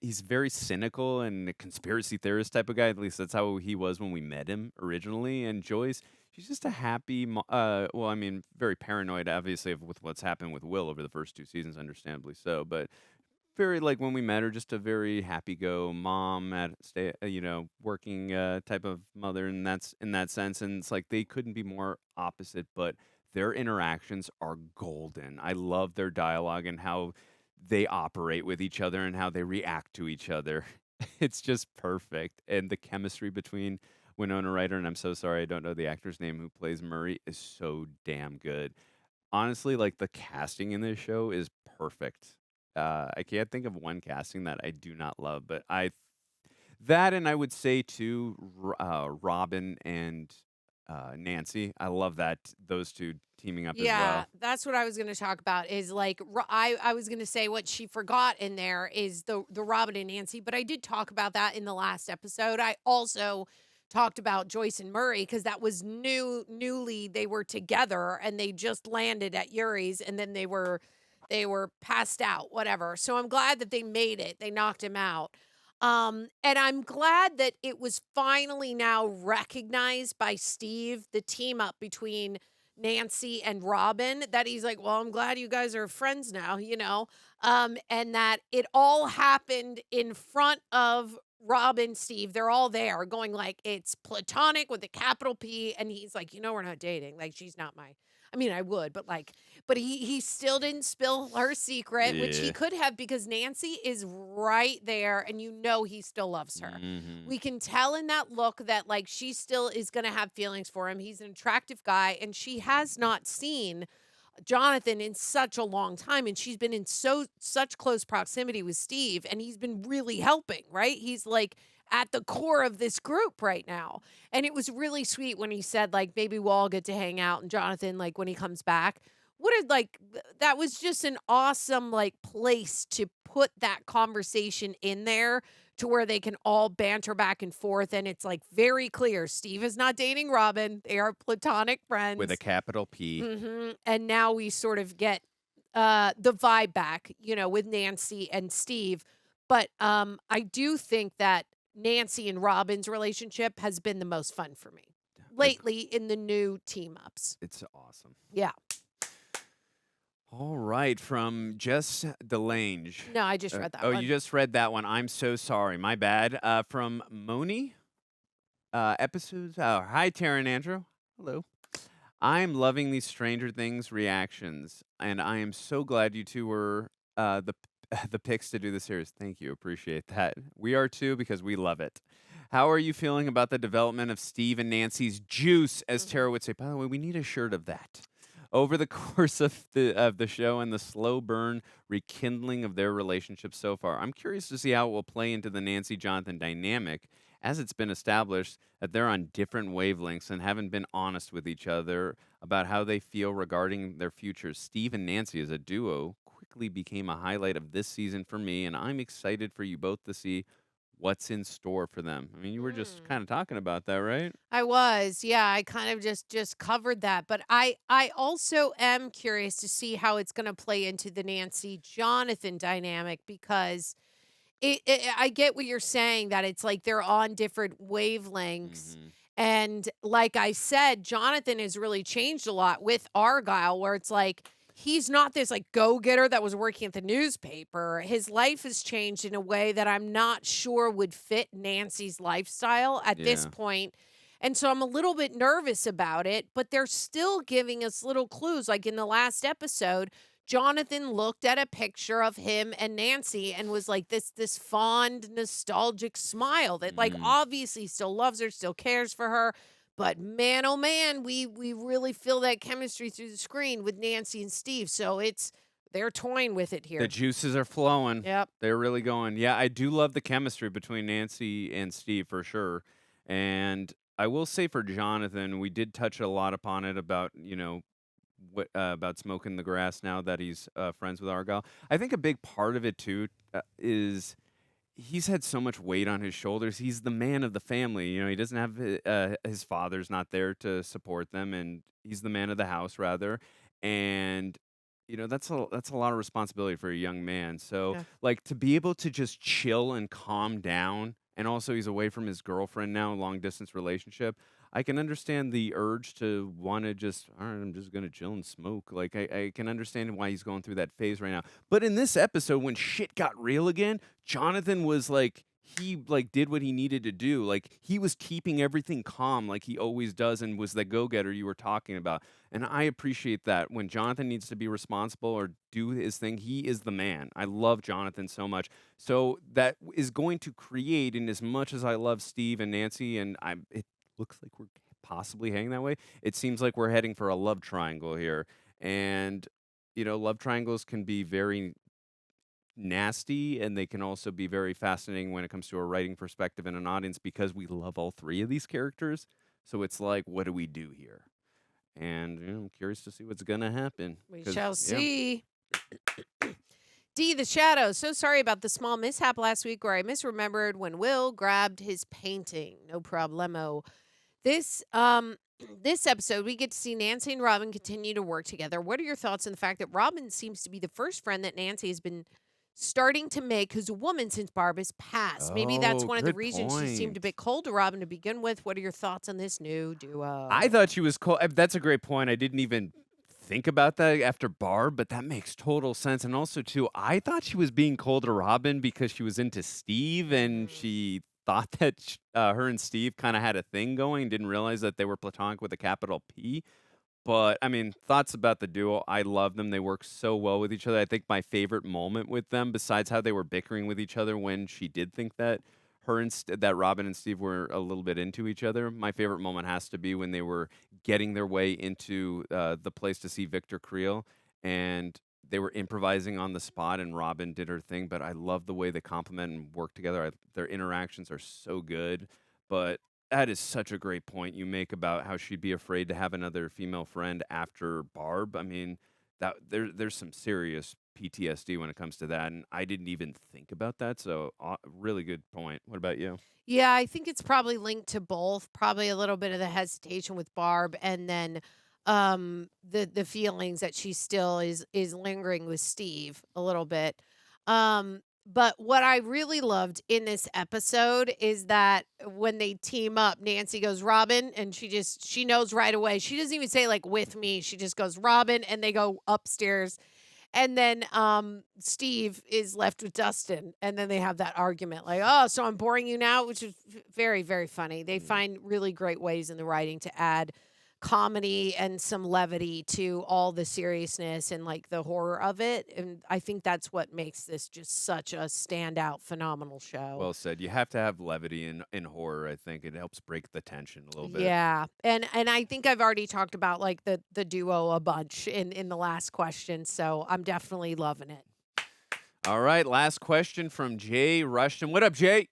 C: he's very cynical and a conspiracy theorist type of guy. At least that's how he was when we met him originally. And Joyce, she's just a happy, well, I mean, very paranoid, obviously, with what's happened with Will over the first 2 seasons, understandably so. But very, like, when we met her, just a very happy-go mom, working type of mother, and that's in that sense. And it's like they couldn't be more opposite, but their interactions are golden. I love their dialogue and how they operate with each other and how they react to each other. It's just perfect. And the chemistry between Winona Ryder, and I'm so sorry I don't know the actor's name who plays Murray, is so damn good. Honestly, like, the casting in this show is perfect. I can't think of one casting that I do not love, but and I would say too, Robin and Nancy. I love that those two teaming up as well.
B: Yeah, that's what I was going to talk about is like, I was going to say what she forgot in there is the Robin and Nancy, but I did talk about that in the last episode. I also talked about Joyce and Murray because that was newly they were together and they just landed at Yuri's and then they were passed out, whatever. So I'm glad that they made it. They knocked him out. And I'm glad that it was finally now recognized by Steve, the team up between Nancy and Robin, that he's like, well, I'm glad you guys are friends now, and that it all happened in front of Robin, Steve. They're all there going like, it's platonic with a capital P. And he's like, we're not dating. Like, she's not I would, but he still didn't spill her secret, which he could have because Nancy is right there and he still loves her.
C: Mm-hmm.
B: We can tell in that look that like she still is going to have feelings for him. He's an attractive guy and she has not seen Jonathan in such a long time and she's been in such close proximity with Steve and he's been really helping, right? He's like at the core of this group right now. And it was really sweet when he said, like, maybe we'll all get to hang out. And Jonathan, like, when he comes back, that was just an awesome, like, place to put that conversation in there to where they can all banter back and forth. And it's, like, very clear. Steve is not dating Robin. They are platonic friends.
C: With a capital P.
B: Mm-hmm. And now we sort of get the vibe back, with Nancy and Steve. But I do think that Nancy and Robin's relationship has been the most fun for me lately in the new team ups.
C: It's awesome.
B: Yeah.
C: All right, from Jess DeLange.
B: No, I just read that
C: one.
B: one.
C: Oh, you just read that one. I'm so sorry. My bad. From Moni. Episodes. Hi, Tara and Andrew. Hello. I'm loving these Stranger Things reactions, and I am so glad you two were the picks to do the series. Thank you. Appreciate that. We are too because we love it. How are you feeling about the development of Steve and Nancy's juice, as Tara would say? By the way, we need a shirt of that. Over the course of the show and the slow burn rekindling of their relationship so far, I'm curious to see how it will play into the Nancy-Jonathan dynamic, as it's been established that they're on different wavelengths and haven't been honest with each other about how they feel regarding their futures. Steve and Nancy as a duo quickly became a highlight of this season for me, and I'm excited for you both to see what's in store for them. I mean, you were just kind of talking about that, right?
B: I was, yeah. I kind of just covered that, but I also am curious to see how it's going to play into the Nancy Jonathan dynamic because I get what you're saying that it's like they're on different wavelengths. And like I said, Jonathan has really changed a lot with Argyle, where it's like he's not this like go-getter that was working at the newspaper. His life has changed in a way that I'm not sure would fit Nancy's lifestyle at this point. And so I'm a little bit nervous about it, but they're still giving us little clues. Like in the last episode, Jonathan looked at a picture of him and Nancy and was like this fond, nostalgic smile that like obviously still loves her, still cares for her. But man, oh man, we really feel that chemistry through the screen with Nancy and Steve. So they're toying with it here.
C: The juices are flowing.
B: Yep.
C: They're really going. Yeah, I do love the chemistry between Nancy and Steve for sure. And I will say for Jonathan, we did touch a lot upon it about, about smoking the grass now that he's friends with Argyle. I think a big part of it too is he's had so much weight on his shoulders. He's the man of the family. He doesn't have his father's not there to support them, and he's the man of the house rather. And that's a lot of responsibility for a young man. So like to be able to just chill and calm down, and also he's away from his girlfriend now, long distance relationship. I can understand the urge to want to just, all right, I'm just going to chill and smoke. Like, I can understand why he's going through that phase right now. But in this episode, when shit got real again, Jonathan was like, he like did what he needed to do. Like, he was keeping everything calm like he always does and was the go-getter you were talking about. And I appreciate that. When Jonathan needs to be responsible or do his thing, he is the man. I love Jonathan so much. So that is going to create, in as much as I love Steve and Nancy, and it looks like we're possibly heading that way. It seems like we're heading for a love triangle here. And, love triangles can be very nasty, and they can also be very fascinating when it comes to a writing perspective and an audience because we love all three of these characters. So it's like, what do we do here? And I'm curious to see what's going to happen.
B: We shall see. D, the Shadow. So sorry about the small mishap last week where I misremembered when Will grabbed his painting. No problemo. This episode, we get to see Nancy and Robin continue to work together. What are your thoughts on the fact that Robin seems to be the first friend that Nancy has been starting to make who's a woman since Barb has passed? Maybe that's one of the reasons she seemed a bit cold to Robin to begin with. What are your thoughts on this new duo?
C: I thought she was cold. That's a great point. I didn't even think about that after Barb, but that makes total sense. And also, too, I thought she was being cold to Robin because she was into Steve and she thought that her and Steve kind of had a thing going, didn't realize that they were platonic with a capital P. But, I mean, thoughts about the duo. I love them. They work so well with each other. I think my favorite moment with them, besides how they were bickering with each other when she did think that that Robin and Steve were a little bit into each other, my favorite moment has to be when they were getting their way into the place to see Victor Creel, and they were improvising on the spot, and Robin did her thing. But I love the way they complement and work together. Their interactions are so good. But that is such a great point you make about how she'd be afraid to have another female friend after Barb. I mean, there's some serious PTSD when it comes to that, and I didn't even think about that. So, really good point. What about you?
B: Yeah, I think it's probably linked to both. Probably a little bit of the hesitation with Barb, and then the feelings that she still is lingering with Steve a little bit. But what I really loved in this episode is that when they team up, Nancy goes, Robin, and she knows right away. She doesn't even say like with me. She just goes, Robin, and they go upstairs. And then Steve is left with Dustin, and then they have that argument like, oh, so I'm boring you now, which is very, very funny. They find really great ways in the writing to add comedy and some levity to all the seriousness and like the horror of it. And I think that's what makes this just such a standout, phenomenal show.
C: Well said. You have to have levity in horror. I think it helps break the tension a little bit.
B: Yeah. And I think I've already talked about like the duo a bunch in the last question. So I'm definitely loving it.
C: All right. Last question from Jay Rushton. What up, Jay?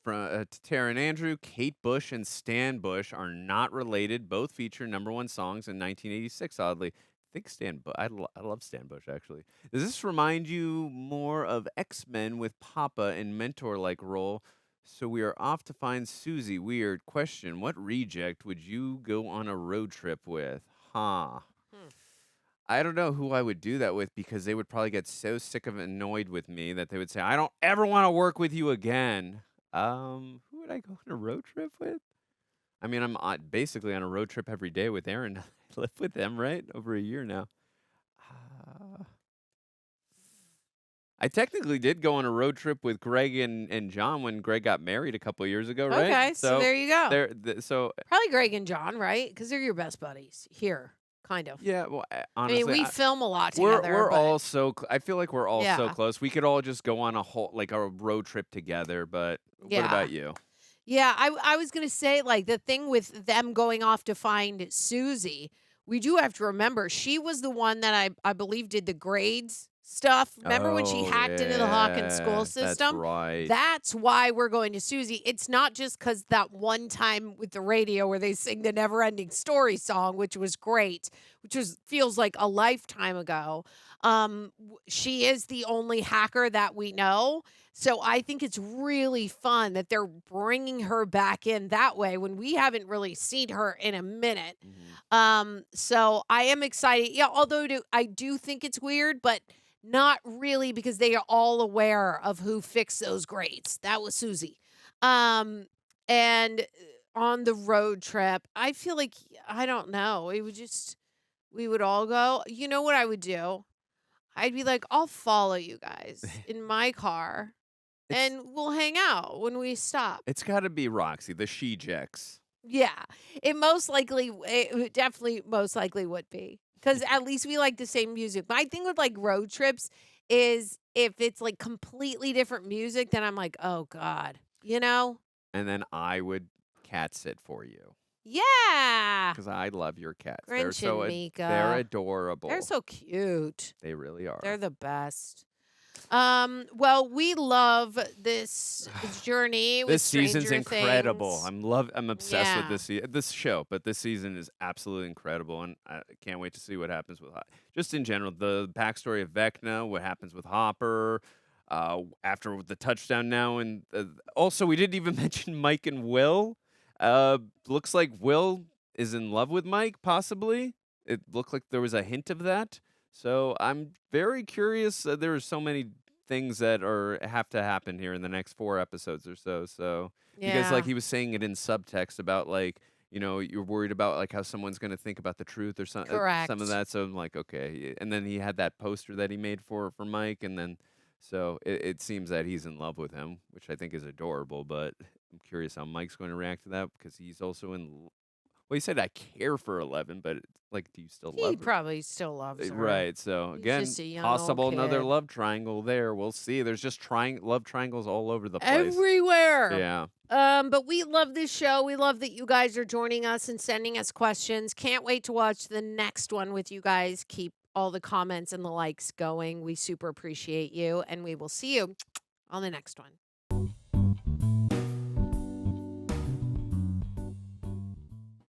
C: To Tara and Andrew, Kate Bush and Stan Bush are not related. Both feature #1 songs in 1986, oddly. think I love Stan Bush, actually. Does this remind you more of X-Men with Papa in mentor-like role? So we are off to find Susie. Weird question. What reject would you go on a road trip with? Huh. I don't know who I would do that with because they would probably get so sick of annoyed with me that they would say, I don't ever want to work with you again. Who would I go on a road trip with? I mean, I'm basically on a road trip every day with Aaron. I live with them, right? Over a year now. I technically did go on a road trip with Greg and John when Greg got married a couple of years ago, right?
B: Okay, so there you go.
C: So
B: Probably Greg and John, right? Because they're your best buddies here, kind of.
C: yeah, well,
B: I
C: honestly,
B: mean, we film a lot together.
C: we're
B: but-
C: all so. I feel like we're all so
B: Yeah.
C: close. We could all just go on a road trip together. But what
B: Yeah.
C: about you?
B: Yeah, I was gonna say, like, the thing with them going off to find Susie, we do have to remember she was the one that I believe did the grades stuff. Remember when she
C: Oh,
B: hacked into the Hawkins school
C: yeah,
B: system?
C: That's right.
B: That's why we're going to Susie. It's not just because that one time with the radio where they sing the Never Ending Story song, which was great, feels like a lifetime ago. She is the only hacker that we know. So I think it's really fun that they're bringing her back in that way when we haven't really seen her in a minute. So I am excited. Yeah, although I do think it's weird, but not really because they are all aware of who fixed those grades. That was Susie. And on the road trip, I feel like, I don't know, we would all go. You know what I would do? I'd be like, I'll follow you guys in my car and we'll hang out when we stop.
C: It's got to be Roxy, the she-jecks.
B: Yeah, it definitely most likely would be. Because at least we like the same music. My thing with like road trips is if it's like completely different music, then I'm like, oh God, you know?
C: And then I would cat sit for you.
B: Yeah.
C: Because I love your cats.
B: Grinch and Mika.
C: They're adorable.
B: They're so cute.
C: They really are.
B: They're the best. Well, we love this journey with
C: This season's
B: Stranger
C: incredible.
B: Things.
C: I'm obsessed
B: Yeah.
C: with this show, but this season is absolutely incredible, and I can't wait to see what happens with just in general the backstory of Vecna, what happens with Hopper, after the touchdown now, and also we didn't even mention Mike and Will. Looks like Will is in love with Mike, possibly. It looked like there was a hint of that. So I'm very curious. There are so many things that have to happen here in the next 4 episodes or so. So because like he was saying it in subtext about like, you know, you're worried about like how someone's going to think about the truth or something.
B: Correct.
C: Some of that. So I'm like, okay. And then he had that poster that he made for Mike, and then so it seems that he's in love with him, which I think is adorable. But I'm curious how Mike's going to react to that because he's also in. Well, he said I care for 11, but like, do you still love her?
B: He probably still loves her.
C: Right. So
B: He's
C: again,
B: just a young
C: possible
B: old
C: another
B: kid.
C: love triangle there. We'll see. There's just love triangles all over the place.
B: Everywhere.
C: Yeah.
B: But we love this show. We love that you guys are joining us and sending us questions. Can't wait to watch the next one with you guys. Keep all the comments and the likes going. We super appreciate you, and we will see you on the next one.